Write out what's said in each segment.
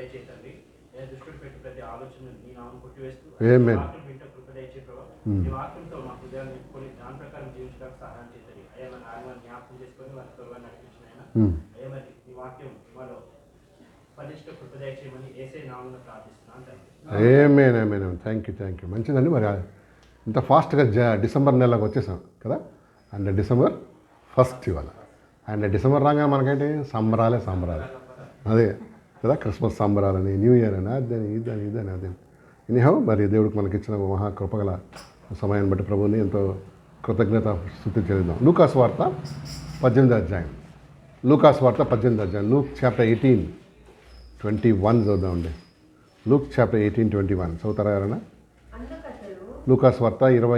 దయచేతండి. నేను దృష్టిలో పెట్టి ప్రతి ఆలోచన నీ నామం కొట్టివేస్తూ ఆమేన్. వాక్యం వింటే కృప దయచే ప్రభావ. ఈ వాక్యంతో మా హృదయాన్ని నింపుకొని దాని ప్రకారం జీవించడానికి సహాయం చేతండి. అయ్యా మన ఆత్మని జ్ఞాపకం చేసుకొని వారి త్వరగా నడిపించిన ఆయన అయ్యా మరి ఈ వాక్యం మాలో ఫలిష్ట కృప దయచేయమని యేసయ్య నామమున ప్రార్థిస్తున్నాను తండ్రి. ఆమేన్ ఆమేన్. థ్యాంక్ యూ మంచిదండి. మరి ఇంత ఫాస్ట్గా డిసెంబర్ నెలకు వచ్చేసాం కదా. అండ్ డిసెంబర్ 1 ఇవాళ. అండ్ డిసెంబర్ రాగానే మనకేంటి సంబరాలే. అదే కదా, క్రిస్మస్ సంబరాలని, న్యూ ఇయర్ అని, అదని ఇదని. ఎనీహౌ మరి దేవుడికి మనకిచ్చిన మహాకృపగల సమయాన్ని బట్టి ప్రభువుని ఎంతో కృతజ్ఞత స్తుతి చెల్లిద్దాం. లూకాసు వార్త 18వ అధ్యాయం. Luke chapter 18:21 చదువుదామండి. లూక్ చాప్టర్ 18:21 చదువుతారా ఎవరైనా? లూకాసు వార్త 18వ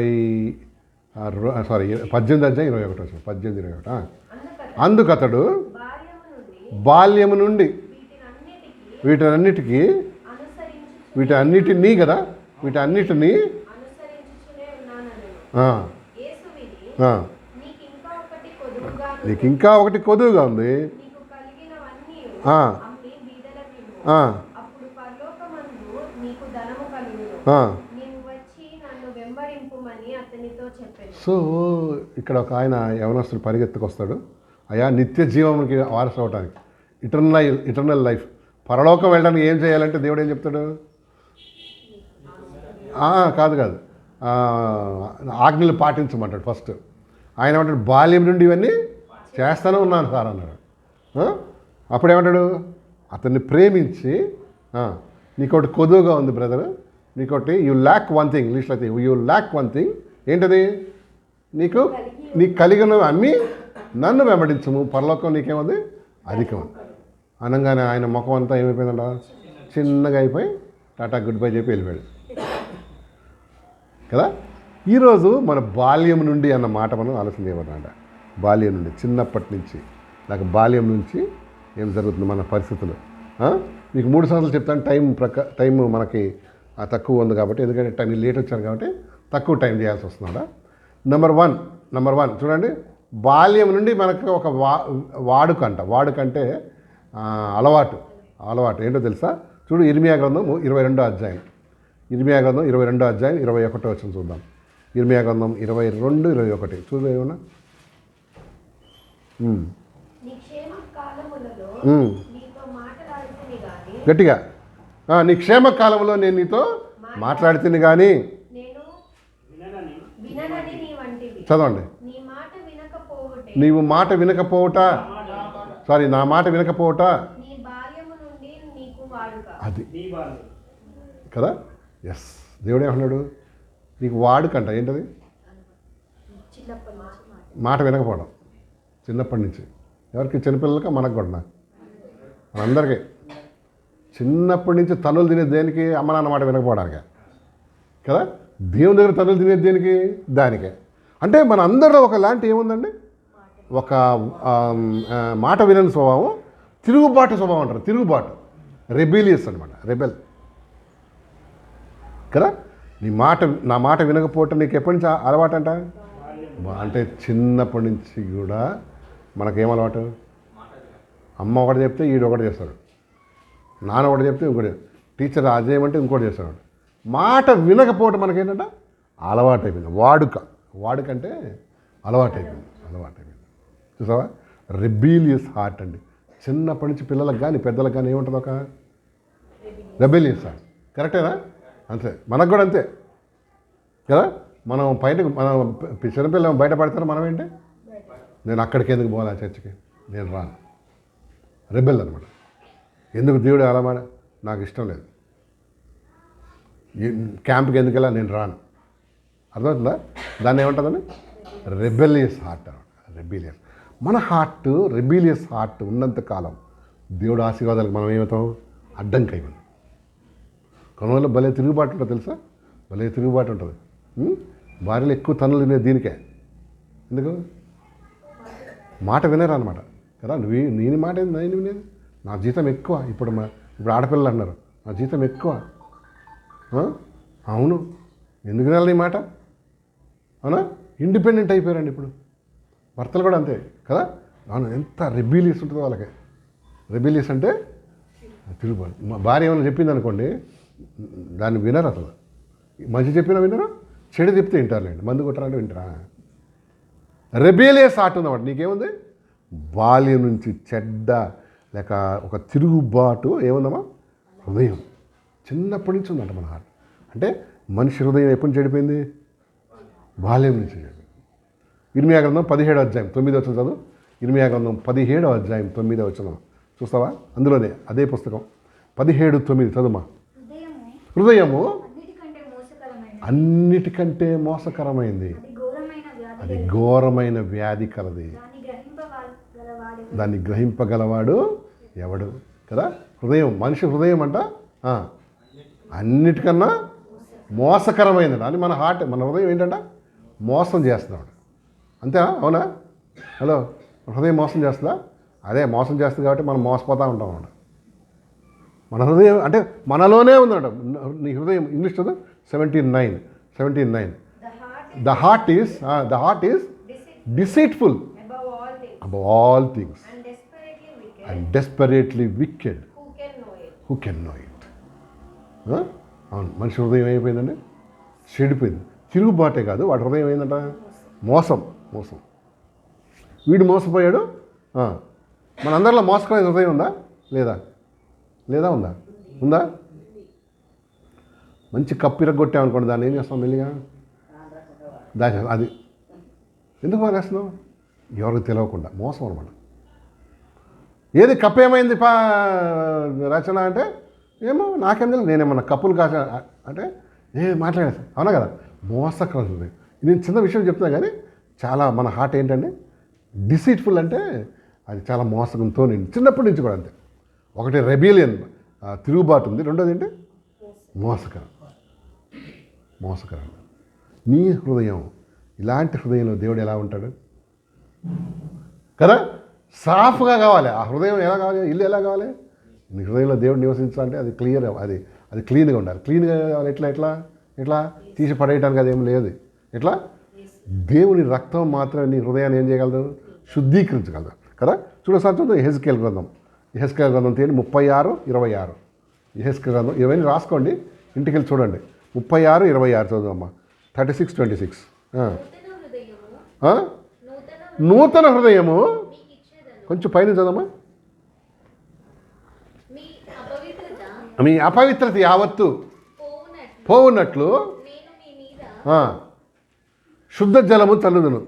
అధ్యాయం 21 18:21. అందుకతడు బాల్యము నుండి వీటన్నిటినీ కదా, వీటన్నిటినీ నీకు ఇంకా ఒకటి కొదువుగా ఉంది. సో ఇక్కడ ఒక ఆయన యవనస్తుడు పరిగెత్తుకొస్తాడు. అయ్యా నిత్య జీవంకి వారసు అవడానికి, ఇటర్నల్ లైఫ్, పరలోకం వెళ్ళడానికి ఏం చేయాలంటే దేవుడు ఏం చెప్తాడు? కాదు ఆజ్ఞలు పాటించమంటాడు ఫస్ట్. ఆయన ఏమంటాడు? బాల్యం నుండి ఇవన్నీ చేస్తూనే ఉన్నాను సార్ అన్నాడు. అప్పుడేమంటాడు? అతన్ని ప్రేమించి నీకోటి కొదువుగా ఉంది బ్రదర్, నీకోటి యూ ల్యాక్ వన్ థింగ్, ఇంగ్లీష్లో అయితే యూ ల్యాక్ వన్ థింగ్. ఏంటది? నీకు కలిగినవి అమ్మి నన్ను వెంబడించము, పరలోకం నీకేముంది అధికం అనగానే ఆయన ముఖం అంతా ఏమైపోయిందంట? చిన్నగా అయిపోయి టాటా గుడ్ బై చెప్పి వెళ్ళిపోయాడు కదా. ఈరోజు మన బాల్యం నుండి అన్న మాట మనం ఆలోచన చేయబడ్డా. బాల్యం నుండి, చిన్నప్పటి నుంచి నాకు బాల్యం నుంచి ఏం జరుగుతుంది మన పరిస్థితులు. మీకు 3 సంవత్సరాలు చెప్తాను. టైం మనకి తక్కువ ఉంది కాబట్టి, ఎందుకంటే మీరు లేట్ వచ్చారు కాబట్టి తక్కువ టైం చేయాల్సి వస్తున్నాడా. నెంబర్ వన్ చూడండి, బాల్యం నుండి మనకు ఒక వాడుకంటే అలవాటు ఏంటో తెలుసా? చూడు, ఇర్మియా గ్రంథం 22వ అధ్యాయం. 22వ అధ్యాయం 21 వచనం చూద్దాం. ఇర్మియా గ్రంథం 22:21 చూడు ఏమన్నా. గట్టిగా, నీ క్షేమ కాలంలో నేను నీతో మాట్లాడితే కానీ. చదవండి. నీవు మాట వినకపోవట, నా మాట వినకపోవట అది కదా. ఎస్, దేవుడు ఏమన్నాడు? నీకు వాడుకంట. ఏంటది? మాట వినకపోవడం. చిన్నప్పటి నుంచి ఎవరికి? చిన్నపిల్లలకి, మనకు కూడా, మనందరికీ చిన్నప్పటి నుంచి తన్నులు తినేది దేనికి? అమ్మ నాన్న మాట వినకపోవడానికే కదా. దేవుని దగ్గర తన్నులు తినేది దేనికి? దానికే. అంటే మన అందరిలో ఒక లాంటి ఏముందండి? ఒక మాట వినని స్వభావం, తిరుగుబాటు స్వభావం అంటారు. తిరుగుబాటు, రెబీలియస్ అనమాట, రెబెల్ కదా. నా మాట వినకపోవటం నీకు ఎప్పటి నుంచి అలవాటు అంట? అంటే చిన్నప్పటి నుంచి కూడా మనకేం అలవాటు? అమ్మ ఒకటి చెప్తే ఈడు ఒకటి చేస్తాడు, నాన్న ఒకటి చెప్తే ఇంకోటి, టీచర్ అది చేయమంటే ఇంకోటి చేస్తాడు. మాట వినకపోవటం మనకేంటంటే అలవాటు అయిపోయింది. వాడుకంటే అలవాటు అయిపోయింది. చూసావా? రెబీలియస్ హార్ట్ అండి. చిన్నప్పటి నుంచి పిల్లలకు కానీ పెద్దలకు కానీ ఏముంటుంది? ఒక రెబీలియస్ హార్ట్. కరెక్టేనా? అంతే, మనకు కూడా అంతే కదా. మనం చిన్నపిల్లలు బయట పడతారు, మనం ఏంటి? నేను అక్కడికి ఎందుకు పోవాలి, చర్చికి నేను రాను. రెబెల్ అనమాట. ఎందుకు దేవుడు అలా మాట? నాకు ఇష్టం లేదు. క్యాంప్కి ఎందుకు వెళ్ళా? నేను రాను. అర్థమవుతుందా? దాన్ని ఏమంటుందని? రెబెలియస్ హార్ట్ అనమాట. రెబీలియస్. మన హార్ట్, రెబీలియస్ హార్ట్ ఉన్నంతకాలం దేవుడు ఆశీర్వాదాలకు మనం ఏమవుతాం? అడ్డంకి అయిపోయింది. కొనవల్ల భలే తిరుగుబాటు ఉంటుంది తెలుసా? భలే తిరుగుబాటు ఉంటుంది. భార్యలు ఎక్కువ తన్నులు తినేది దీనికే. ఎందుకు? మాట వినరు అనమాట కదా. నేను మాట ఏంది? నేను వినేది నా జీతం ఎక్కువ. ఇప్పుడు ఆడపిల్లలు అన్నారు నా జీతం ఎక్కువ. అవును, ఎందుకు వినాలి నీ మాట? అవునా? ఇండిపెండెంట్ అయిపోయారండి ఇప్పుడు. భర్తలు కూడా అంతే కదా. అవును, ఎంత రెబీలియస్ ఉంటుందో వాళ్ళకి. రెబీలియస్ అంటే తిరుగుబాటు. మా భార్య ఏమైనా చెప్పింది అనుకోండి, దాన్ని వినరు అసలు. మంచి చెప్పినా వినరు, చెడు చెప్తే వింటారులేండి. మందు కొట్టారంటే వింటారా? రెబేలియస్ హార్ట్ ఉందన్నమాట. నీకేముంది? బాల్యం నుంచి చెడ్డ లేక ఒక తిరుగుబాటు ఏముందమ్మా? హృదయం. చిన్నప్పటి నుంచి ఉందంట మన హార్ట్. అంటే మనిషి హృదయం ఎప్పుడు చెడిపోయింది? బాల్యం నుంచి చెడిపోయింది. ఇర్మియా గ్రంథం 17వ అధ్యాయం 9వ వచనం చదువు. ఇర్మియా గ్రంథం 17వ అధ్యాయం 9వ వచనం చూస్తావా? అందులోనే అదే పుస్తకం 17:9 చదువుమా. హృదయము అన్నిటికంటే మోసకరమైంది, అది ఘోరమైన వ్యాధి కలది, దాన్ని గ్రహింపగలవాడు ఎవడు? కదా, హృదయం, మనిషి హృదయం అంట అన్నిటికన్నా మోసకరమైనది అని మన హార్ట్, మన హృదయం ఏంటంట? మోసం చేస్తున్నాడు. అంతేనా? అవునా? హలో, హృదయం మోసం చేస్తుందా? అదే మోసం చేస్తుంది కాబట్టి మనం మోసపోతూ ఉంటాం అన్నమాట. మన హృదయం అంటే మనలోనే ఉందన్నమాట. నీ హృదయం ఇంగ్లీష్ చదువు 17:9. The heart is deceitful above all things and desperately wicked. Who can know it? అవును, మనిషి హృదయం అయిపోయిందండి, చెడిపోయింది. తిరుగుబాటే కాదు, వాడి హృదయం ఏంటంట? మోసం. వీడు మోసపోయాడు. మనందరిలో మోసకరమైన హృదయం ఉందా? లేదా? ఉందా? మంచి కప్పు ఇరగొట్టామనుకోండి, దాన్ని ఏం చేస్తాం? మెల్లిగా అది ఎందుకు మానేస్తున్నావు? ఎవరికి తెలియకుండా మోసం అనమాట. ఏది కప్పు ఏమైంది రచన అంటే, ఏమో నాకేం తెలియదు, నేనేమన్నా కప్పులు కాసా అంటే మాట్లాడేస్తాను. అవునా కదా? మోసకరం హృదయం. నేను చిన్న విషయం చెప్తున్నా కానీ చాలా మన హార్ట్ ఏంటంటే డిసీట్ఫుల్, అంటే అది చాలా మోసకంతో నేను చిన్నప్పటి నుంచి కూడా అంతే. ఒకటి రెబిలియన్, తిరుగుబాటు ఉంది. రెండోది ఏంటి? మోసకరం. నీ హృదయం, ఇలాంటి హృదయంలో దేవుడు ఎలా ఉంటాడు కదా? సాఫ్గా కావాలి ఆ హృదయం. ఎలా కావాలి? ఇల్లు ఎలా కావాలి? నీ హృదయంలో దేవుడు నివసించాలంటే అది క్లియర్, అది క్లీన్గా ఉండాలి. క్లీన్గా కావాలి. ఎట్లా తీసి పడేయడానికి అదేం లేదు. ఎట్లా? దేవుని రక్తం మాత్రమే నీ హృదయాన్ని ఏం చేయగలదు? శుద్ధీకరించగలదు కదా? చూడసారి చూద్దాం. యెహెజ్కేలు గ్రంథం తీయండి 36:26. యెహెజ్కేలు గ్రంథం ఇవన్నీ రాసుకోండి, ఇంటికి వెళ్ళి చూడండి. 36:26 చదువుమ్మా. 36:26. నూతన హృదయము, కొంచెం పైన చదవమ్మా. మీ అపవిత్రత యావత్తు పోవునట్లు శుద్ధ జలము చల్లుదును.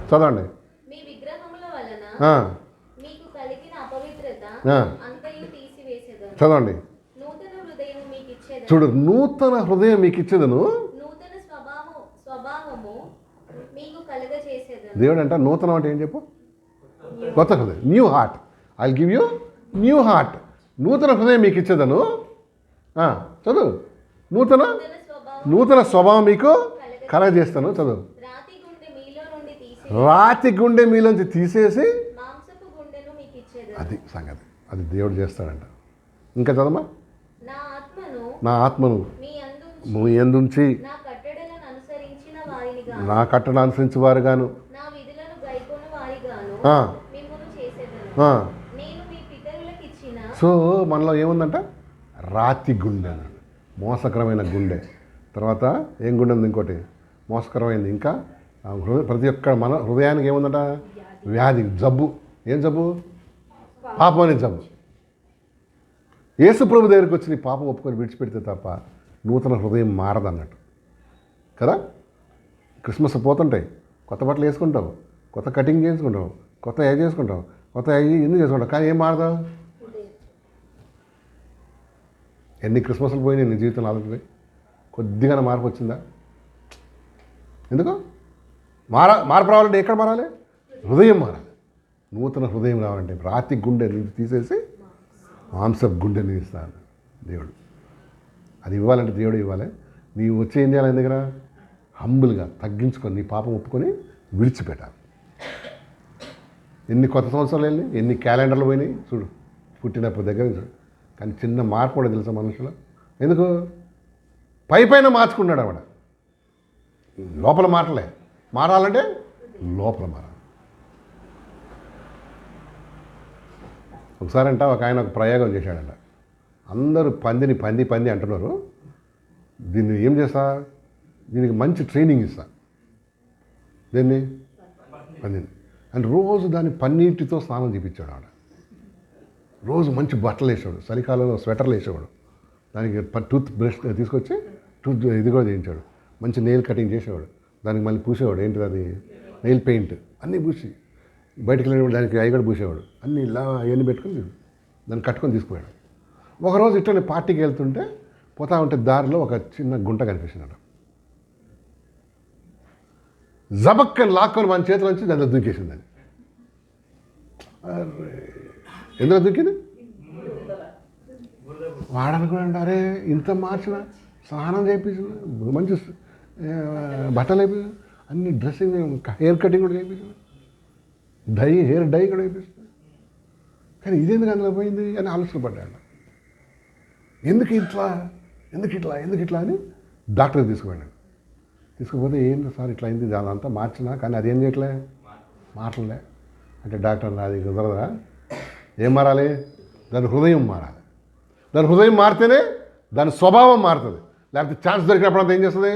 చదవండి. చదవండి. చూడు, నూతన హృదయం మీకు ఇచ్చేదను. దేవుడు అంట నూతనం అంటే ఏం చెప్పు? కొత్త హృదయం, new heart. I will give you new heart. నూతన హృదయం మీకు ఇచ్చేదను. చదువు. నూతన స్వభావం మీకు కలగజేస్తాను. చదువు. రాతి గుండె మీలోంచి తీసేసి, అది సంగతి, అది దేవుడు చేస్తాడంట. ఇంకా చదవమ్మా. నా ఆత్మను మీ యందుంచి నా కట్టడను అనుసరించి వారుగాను సో మనలో ఏముందంట? రాతి గుండె, మోసకరమైన గుండె. తర్వాత ఏం గుండె ఉంది? ఇంకోటి మోసకరమైంది. ఇంకా ప్రతి ఒక్క మన హృదయానికి ఏముందంట? వ్యాధి, జబ్బు. ఏం జబ్బు? పాపం అనే జబ్బు. యేసు ప్రభు దగ్గరికి వచ్చి నీ పాపం ఒప్పుకొని విడిచిపెడితే తప్ప నూతన హృదయం మారదన్నట్టు కదా? క్రిస్మస్ పోతుంటాయి, కొత్త బట్టలు వేసుకుంటావు, కొత్త కటింగ్ చేసుకుంటావు, కొత్త ఏ చేసుకుంటావు, కొత్త ఎందుకు చేసుకుంటావు, కానీ ఏం మారదా? ఎన్ని క్రిస్మస్లు పోయినాయి నీ జీవితంలో ఆలోచిపోయి? కొద్దిగా మార్పు వచ్చిందా? ఎందుకు? మార్పు రావాలంటే ఎక్కడ మారాలి? హృదయం మారాలి. నూతన హృదయం రావాలంటే రాతి గుండె నుంచి తీసేసి మాంసపు గుండెని ఇస్తాను దేవుడు. అది ఇవ్వాలంటే దేవుడు ఇవ్వాలి. నీవు వచ్చి ఏం చేయాలి? ఆయన దగ్గర హంబుల్గా తగ్గించుకొని నీ పాపం ఒప్పుకొని విడిచిపెట్టాలి. ఎన్ని కొత్త సంవత్సరాలు వెళ్ళి, ఎన్ని క్యాలెండర్లు పోయినాయి చూడు, పుట్టినప్పుడు దగ్గర చూడు. కానీ చిన్న మార్పు కూడా తెలుసా మనుషులు? ఎందుకు? పైన మార్చుకున్నాడు ఆవిడ, లోపల మారాలంటే లోపల మారాలి. ఒకసారి అంట ఒక ఆయన ఒక ప్రయోగం చేశాడంట. అందరూ పందిని పంది అంటున్నారు. దీన్ని ఏం చేస్తా, దీనికి మంచి ట్రైనింగ్ ఇస్తా, దీన్ని పందిని అండ్ రోజు దాన్ని పన్నీటితో స్నానం చేయించాడు. ఆడ రోజు మంచి బట్టలు వేసేవాడు, చలికాలంలో స్వెటర్లు వేసేవాడు, దానికి టూత్ బ్రష్ తీసుకొచ్చి ఇది కూడా చేయించాడు, మంచి నెయిల్ కటింగ్ చేసేవాడు, దానికి మళ్ళీ పూసేవాడు, ఏంటిది అది నెయిల్ పెయింట్ అన్నీ పూసి, బయటకు వెళ్ళినప్పుడు దానికి అవి కూడా పూసేవాడు, అన్నీ ఇలా అవన్నీ పెట్టుకుని దాన్ని కట్టుకొని తీసుకుపోయాడు. ఒకరోజు ఇట్లా పార్టీకి వెళ్తుంటే పోతా ఉంటే దారిలో ఒక చిన్న గుంట కనిపిస్తున్నాడు. జబక్కని లాక్కొని మన చేతిలో నుంచి దాంట్లో దూకేసింది. అని అరే ఎందులో దూకింది? వాడనుకున్నాడు, అరే ఇంత మార్చిన, స్నానం చేయించిన, మంచి బట్టలు వేయించు, అన్ని డ్రెస్సింగ్, హెయిర్ కటింగ్ కూడా చేయించు, హెయిర్ డై కూడా వేయిస్తుంది, కానీ ఇదేందుకు అందులో పోయింది అని ఆలోచనపడ్డాడు. ఎందుకు ఇట్లా అని డాక్టర్ తీసుకుపోయాడు. తీసుకుపోతే ఏంటి సార్ ఇట్లా అయింది, దానంతా మార్చినా కానీ అదేం చేయట్లే, మారలే అంటే డాక్టర్ అది కుదరదా, ఏం మారాలి, దాని హృదయం మారాలి. దాని హృదయం మారితేనే దాని స్వభావం మారుతుంది, లేకపోతే ఛాన్స్ దొరికినప్పుడు అంతా ఏం చేస్తుంది,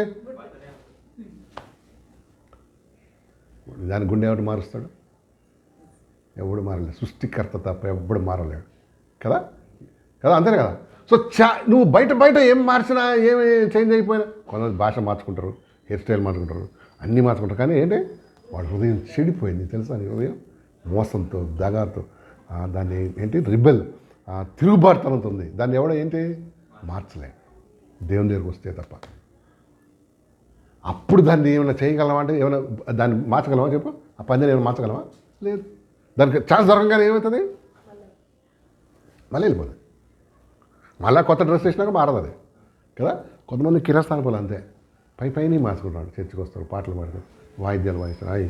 దాని గుండె ఎవరు మారుస్తాడు, ఎవడు మారలేడు, సృష్టికర్త తప్ప ఎవడు మారలేడు కదా, అంతేనే కదా. సో నువ్వు బయట ఏం మార్చినా, ఏమి చేంజ్ అయిపోయినా, కొంతమంది భాష మార్చుకుంటారు, హెయిర్ స్టైల్ మార్చుకుంటారు, అన్నీ మార్చుకుంటారు, కానీ ఏంటి వాడి హృదయం చెడిపోయింది తెలుసా. నీ హృదయం మోసంతో, దగాతో, దాన్ని ఏంటి రిబెల్, తిరుగుబాటుతనంతో ఉంది. దాన్ని ఎవడో ఏంటి మార్చలే, దేవుని దగ్గరికి వస్తే తప్ప. అప్పుడు దాన్ని ఏమైనా చేయగలమా అంటే, ఏమైనా దాన్ని మార్చగలమా చెప్పు, ఆ పందిని ఏమైనా మార్చగలమా, లేదు. దానికి ఛాన్స్ దొరకగానే ఏమవుతుంది, మళ్ళీ వెళ్ళిపోతుంది, మళ్ళీ కొత్త డ్రెస్ వేసినాక మారదు అది కదా. కొంతమంది కిరస్థాన పోలు అంతే, పైన మార్చుకుంటారు, చర్చికి వస్తారు, పాటలు పాడతారు, వాయిద్యాలు వాయిస్తారు, అవి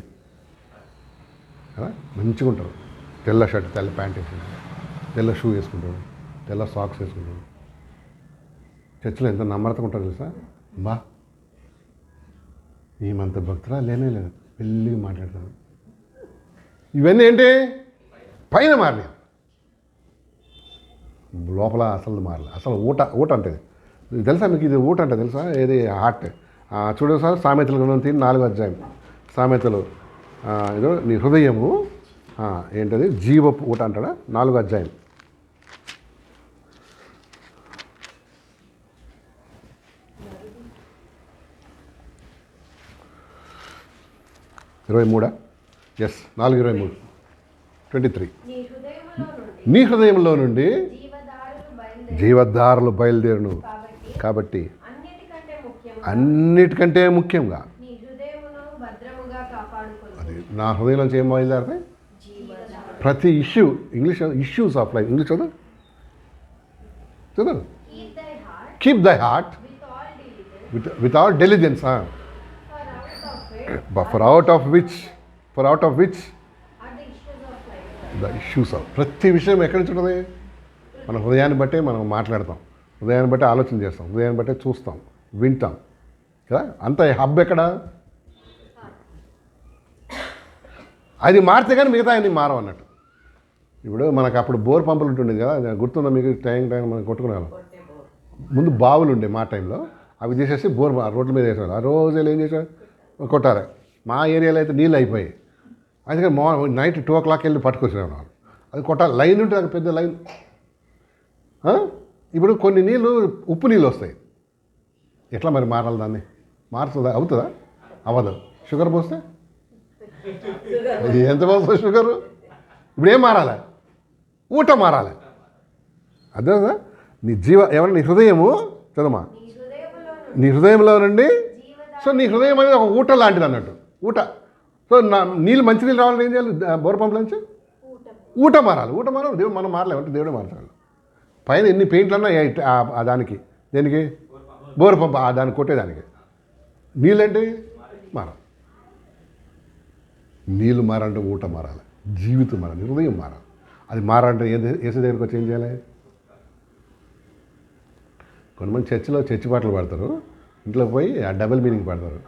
కదా మంచిగా ఉంటారు. తెల్ల షర్ట్, తెల్ల ప్యాంట్ వేసుకుంటారు, తెల్ల షూ వేసుకుంటాడు, తెల్ల సాక్స్ వేసుకుంటాడు, చర్చిలో ఎంత నమ్రతగా ఉంటారు తెలుసా. బా ఏమంత భక్తురా లేనే లేదు, పెళ్ళిగా మాట్లాడతారు. ఇవన్నీ ఏంటి పైన మారినాయి, లోపల అసలు మారలే. అసలు ఊట అంటే తెలుసా మీకు, ఇది ఊట అంటే తెలుసా, ఏది హార్ట్. చూడండి సార్, సామెతల గ్రంథం 4వ అధ్యాయం, సామెతలు ఏదో నీ హృదయము ఏంటది జీవపు ఊట అంటాడా, 4వ అధ్యాయం 23 ఎస్ 4:23 23. నీ హృదయంలో నుండి జీవధారలు బయలుదేరును, కాబట్టి అన్నిటికంటే ముఖ్యంగా అది నా హృదయం నుంచి ఏం బయలుదేరుతాయి, ప్రతి issue, English issues of life, English చదువు keep thy heart with all diligence, for out of which the issues of. ప్రతి విషయం ఎక్కడి నుంచి ఉంటుంది, మన హృదయాన్ని బట్టే మనం మాట్లాడతాం, హృదయాన్ని బట్టే ఆలోచన చేస్తాం, హృదయాన్ని బట్టే చూస్తాం, వింటాం కదా. అంత హబ్ ఎక్కడ, అది మారితే కానీ మిగతా అన్ని మారవు అన్నట్టు. ఇప్పుడు మనకు అప్పుడు బోర్ పంపులు ఉంటుండేది కదా, గుర్తుందా మీకు, టైం మనం కొట్టుకునేవాళ్ళం. ముందు బావులు ఉండే మా టైంలో, అవి తీసేసి బోర్ రోడ్ల మీద వేసేవాళ్ళు. ఆ రోజు ఏం చేసేవారు, కొట్టారు. మా ఏరియాలో అయితే నీళ్ళు అయిపోయాయి, అందుకని నైట్ 2 o'clock వెళ్ళి పట్టుకొచ్చేవాళ్ళు. అది కొట్టాలి, లైన్ ఉంటుంది, అది పెద్ద లైన్. ఇప్పుడు కొన్ని నీళ్ళు ఉప్పు నీళ్ళు వస్తాయి, ఎట్లా మరి మారాలి, దాన్ని మారుతుందా, అవుతుందా, అవ్వదు. షుగర్ పోస్తే ఎంత పోస్తుంది షుగరు, ఇప్పుడు ఏం మారాలి, ఊట మారాలి. అదే కదా నీ ఏమన్నా నీ హృదయము చదవమా, నీ హృదయంలో నుండి. సో నీ హృదయం అనేది ఒక ఊట లాంటిది అన్నట్టు, ఊట. సో నీళ్ళు మంచినీళ్ళు రావాలని ఏం చేయాలి, బోర్ పంపుల నుంచి ఊట మారాలి. దేవుడు మనం మారలేమంటే దేవుడే మారుతాడు. పైన ఎన్ని పెయింట్లు అన్నా దానికి, దేనికి, బోర్ పంపు, దాన్ని కొట్టేదానికి. నీళ్ళంటే మారాలి, నీళ్ళు మారాలంటే ఊట మారాలి, జీవితం మారాలి, హృదయం మారాలి. అది మారాలంటే ఏసు దగ్గరికి వచ్చి ఏం చేయాలి. కొంతమంది చర్చిలో చర్చి పాటలు పాడతారు, ఇంట్లోకి పోయి ఆ డబుల్ మీనింగ్ పాడతారు.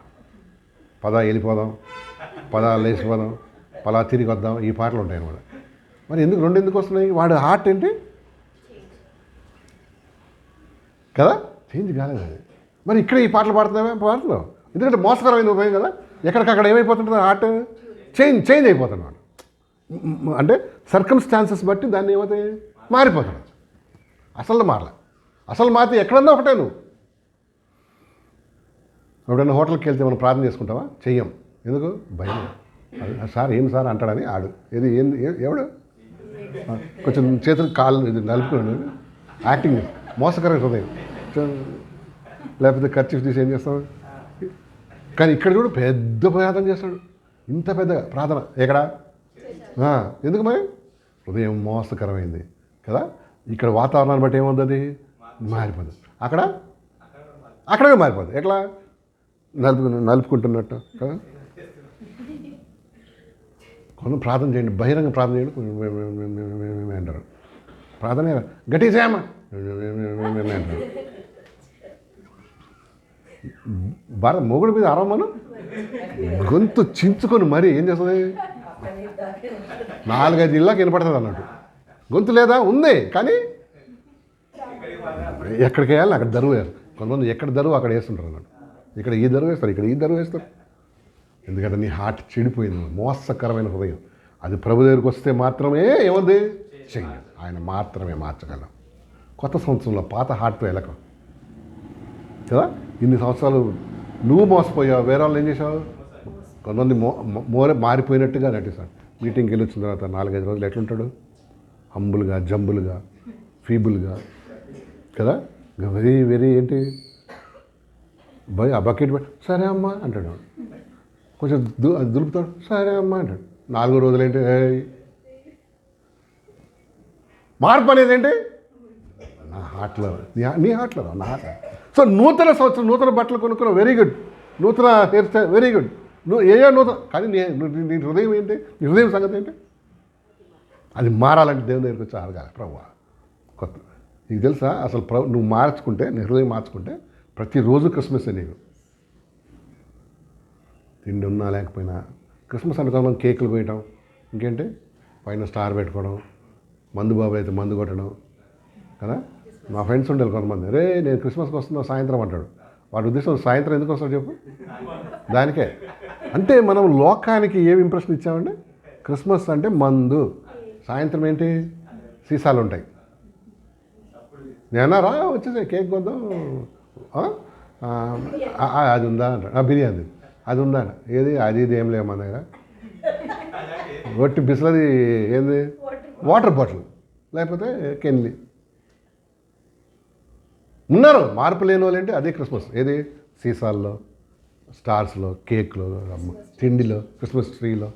పదా వెళ్ళిపోదాం, పదా లేచిపోదాం, పలా తిరిగి వద్దాం, ఈ పాటలు ఉంటాయి అన్నమాట. మరి ఎందుకు రెండు ఎందుకు వస్తున్నాయి? వాడు హార్ట్ ఏంటి కదా, చేంజ్ కాలేదు అది. మరి ఇక్కడ ఈ పాటలు పాడుతున్నావు ఎందుకంటే మోసకరమైన ఉదయం కదా, ఎక్కడికక్కడ ఏమైపోతుంటుంది హార్ట్ చేంజ్ అయిపోతున్నాడు. అంటే సర్కమ్స్టాన్సెస్ బట్టి దాన్ని ఏమవుతాయి మారిపోతున్నాడు. అసలు మారలే. అసలు మారితే ఎక్కడన్నా ఒకటే. నువ్వు ఎప్పుడన్నా హోటల్కి వెళ్తే మనం ప్రార్థన చేసుకుంటావా? చెయ్యం. ఎందుకు? భయం. సార్ ఏం సార్ అంటాడని ఆడు ఏది ఏంది ఎవడు కొంచెం చేతులు కాళ్ళు ఇది నలుపుకున్నాడు యాక్టింగ్ మోసకరమైన హృదయం. లేకపోతే ఖర్చు తీసి ఏం చేస్తావు? కానీ ఇక్కడ కూడా పెద్ద ప్రార్థన చేస్తాడు. ఇంత పెద్ద ప్రార్థన ఎక్కడ? ఎందుకు మరి? హృదయం మోసకరమైంది కదా. ఇక్కడ వాతావరణాన్ని బట్టి ఏముంది? మారిపోతుంది. అక్కడే మారిపోతుంది. ఎట్లా? నలుపుకుంటున్నట్టు కదా. కొంచెం ప్రార్థన చేయండి, బహిరంగ ప్రార్థన చేయండి అంటారు. ప్రార్థన గట్టి చేయమ్మా అంటారు. భారత మొగుడు మీద అరవమను గొంతు చించుకొని మరీ ఏం చేస్తుంది? 4-5 ఇళ్ళకి వినపడుతుంది అన్నట్టు. గొంతు లేదా? ఉంది, కానీ ఎక్కడికి వేయాలి అక్కడ దరువు వేయాలి. కొంతమంది ఎక్కడ దరువు అక్కడ వేస్తుంటారు అన్నట్టు. ఇక్కడ ఈ దరువు వేస్తారు, ఇక్కడ ఈ దరువు వేస్తారు. ఎందుకంటే నీ హార్ట్ చెడిపోయింది, మోసకరమైన హృదయం. అది ప్రభు దగ్గరికి వస్తే మాత్రమే ఏముంది చెయ్యి. ఆయన మాత్రమే మార్చగలం. కొత్త సంవత్సరంలో పాత హార్ట్తో వెళ్ళక కదా. ఇన్ని సంవత్సరాలు నువ్వు మోసపోయావు, వేరే వాళ్ళు ఏం చేసావు? కొంతమంది మారిపోయినట్టుగా నటిస్తాడు. మీటింగ్కి వెళ్ళి వచ్చిన తర్వాత 4-5 రోజులు ఎట్లుంటాడు? హంబుల్గా, జంబులుగా, ఫీబుల్గా కదా. వెరీ ఏంటి భయ్ ఆ బకెట్ సరే అమ్మా అంటాడు. కొంచెం దులుపుతాడు, సరే అమ్మా అంటాడు. 4 రోజులు ఏంటి మార్పు అనేది ఏంటి? నా హార్ట్లో, నీ హార్ట్లో, నా హార్ట్లో. సో నూతన సంవత్సరం నూతన బట్టలు కొనుక్కున్నావు, వెరీ గుడ్. నూతన హెయిర్ స్టైల్, వెరీ గుడ్. నువ్వు ఏయో నూతన, కానీ నీ హృదయం ఏంటి? నీ హృదయం సంగతి ఏంటి? అది మారాలంటే దేవుని దగ్గరికి వచ్చి అడగాలి, ప్రభువా కొత్త. నీకు తెలుసా అసలు నువ్వు మార్చుకుంటే, నీ హృదయం మార్చుకుంటే ప్రతిరోజు క్రిస్మస్ నీకు. తిండి ఉన్నా లేకపోయినా క్రిస్మస్ అంటే కేకులు పోయటం, ఇంకేంటి పైన స్టార్ పెట్టుకోవడం, మందు బాబు అయితే మందు కొట్టడం కదా. మా ఫ్రెండ్స్ ఉండేది కొంతమంది, రే నేను క్రిస్మస్కి వస్తున్నా సాయంత్రం అంటాడు. వాడి ఉద్దేశం సాయంత్రం ఎందుకు వస్తాడు చెప్పు? దానికే. అంటే మనం లోకానికి ఏం ఇంప్రెషన్ ఇచ్చామంటే క్రిస్మస్ అంటే మందు, సాయంత్రం ఏంటి సీసాలు ఉంటాయి. నేనా రా వచ్చేసి కేక్ కొందాం, అది ఉందా అంటాడు. బిర్యానీ అది ఉందా? ఏది అది ఇది ఏం లేవు మన దగ్గర. ఒట్టి బిస్లరీ ఏంది వాటర్ బాటిల్, లేకపోతే కెన్లీ. ఉన్నారు మార్పు లేని వాళ్ళు ఏంటి? అదే క్రిస్మస్. ఏది సీసాల్లో, స్టార్స్లో, కేక్లో, తిండిలో, క్రిస్మస్ ట్రీలో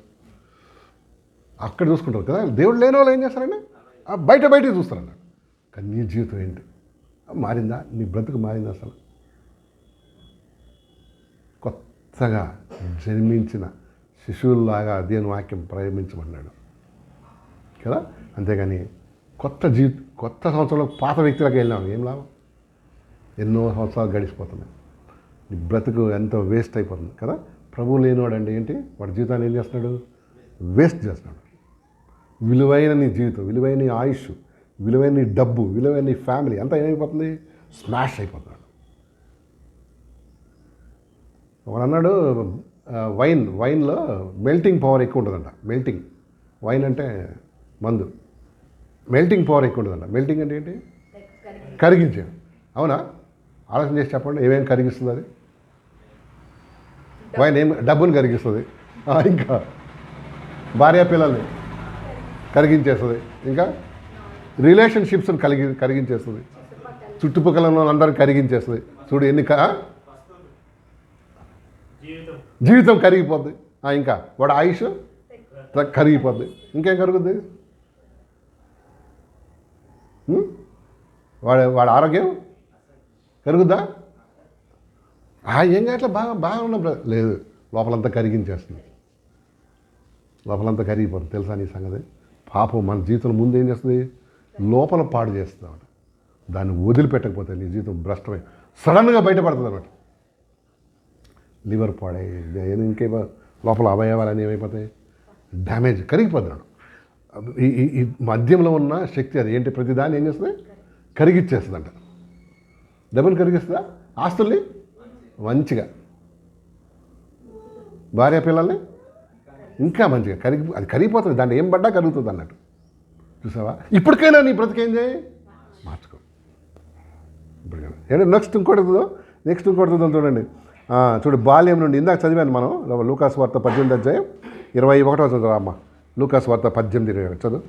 అక్కడ చూసుకుంటారు కదా. దేవుడు లేని వాళ్ళు ఏం చేస్తారండి? బయటికి చూస్తారన్నాడు. కానీ నీ జీవితం ఏంటి? మారిందా? నీ బ్రతుకు మారిందా? అసలు కొత్తగా జన్మించిన శిశువుల్లాగా దేవుని వాక్యం ప్రయోగించమన్నాడు కదా. అంతేగాని కొత్త సంవత్సరంలో పాత వ్యక్తులకు వెళ్ళాము, ఏం లాభం? ఎన్నో సంవత్సరాలు గడిచిపోతున్నాయి. నీ బ్రతుకు ఎంతో వేస్ట్ అయిపోతుంది కదా. ప్రభువు లేనివాడు అంటే ఏంటి? వాడి జీవితాన్ని ఏం చేస్తున్నాడు? వేస్ట్ చేస్తున్నాడు. విలువైన నీ జీవితం, విలువైన నీ ఆయుష్, విలువైన నీ డబ్బు, విలువైన నీ ఫ్యామిలీ అంతా ఏమైపోతుంది? స్మాష్ అయిపోతున్నాడు. ఒకడు అన్నాడు వైన్లో మెల్టింగ్ పవర్ ఎక్కువ ఉంటుందంట. వైన్ అంటే మందు, మెల్టింగ్ పవర్ ఎక్కువ ఉంటుందంట. మెల్టింగ్ అంటే ఏంటి? కరిగించే. అవునా? ఆలోచన చేసి చెప్పండి, ఏమేమి కరిగిస్తుంది అది? వైన్ ఏం డబ్బుని కరిగిస్తుంది, ఇంకా భార్య పిల్లల్ని కరిగించేస్తుంది, ఇంకా రిలేషన్షిప్స్ని కరిగించేస్తుంది, చుట్టుపక్కల అందరిని కరిగించేస్తుంది. చూడు ఎన్ని జీవితం కరిగిపోద్ది. ఇంకా వాడు ఆయుష్ కరిగిపోద్ది. ఇంకేం కరుగుద్ది? వాడి ఆరోగ్యం కరుగుద్దా? ఏం అట్లా బాగా ఉన్న లేదు, లోపలంతా కరిగించేస్తుంది. లోపలంతా కరిగిపోతుంది. తెలుసా నీ సంగతి? పాపం మన జీవితంలో ముందు ఏం చేస్తుంది? లోపల పాడు చేస్తుంది. దాన్ని వదిలిపెట్టకపోతే నీ జీవితం భ్రష్టమై సడన్గా బయటపడుతుంది అన్నమాట. లివర్ పాడై ఇంకే లోపల అవయవాలన్నీ ఏమైపోతాయి? డ్యామేజ్, కరిగిపోతున్నాడు. ఈ మద్యంలో ఉన్న శక్తి అది ఏంటి, ప్రతిదాన్ని ఏం చేస్తుంది, కరిగిచ్చేస్తుందంట. డబ్బులు కరిగిస్తుందా, ఆస్తుల్ని మంచిగా, భార్య పిల్లల్ని ఇంకా మంచిగా అది కరిగిపోతుంది, దాంట్లో ఏం పడ్డా కరుగుతుంది అన్నట్టు. చూసావా, ఇప్పటికైనా నీ బ్రతికేం చేయి, మార్చుకో. ఇప్పటికైనా ఏంటంటే నెక్స్ట్ ఇంకోటి చూడండి. చూడు, బాల్యం నుండి ఇందాక చదివాను మనం లూకాసు వార్త 18 అధ్యాయం 21 చదువు అమ్మ. లూకాసు వార్త 18 చదువు.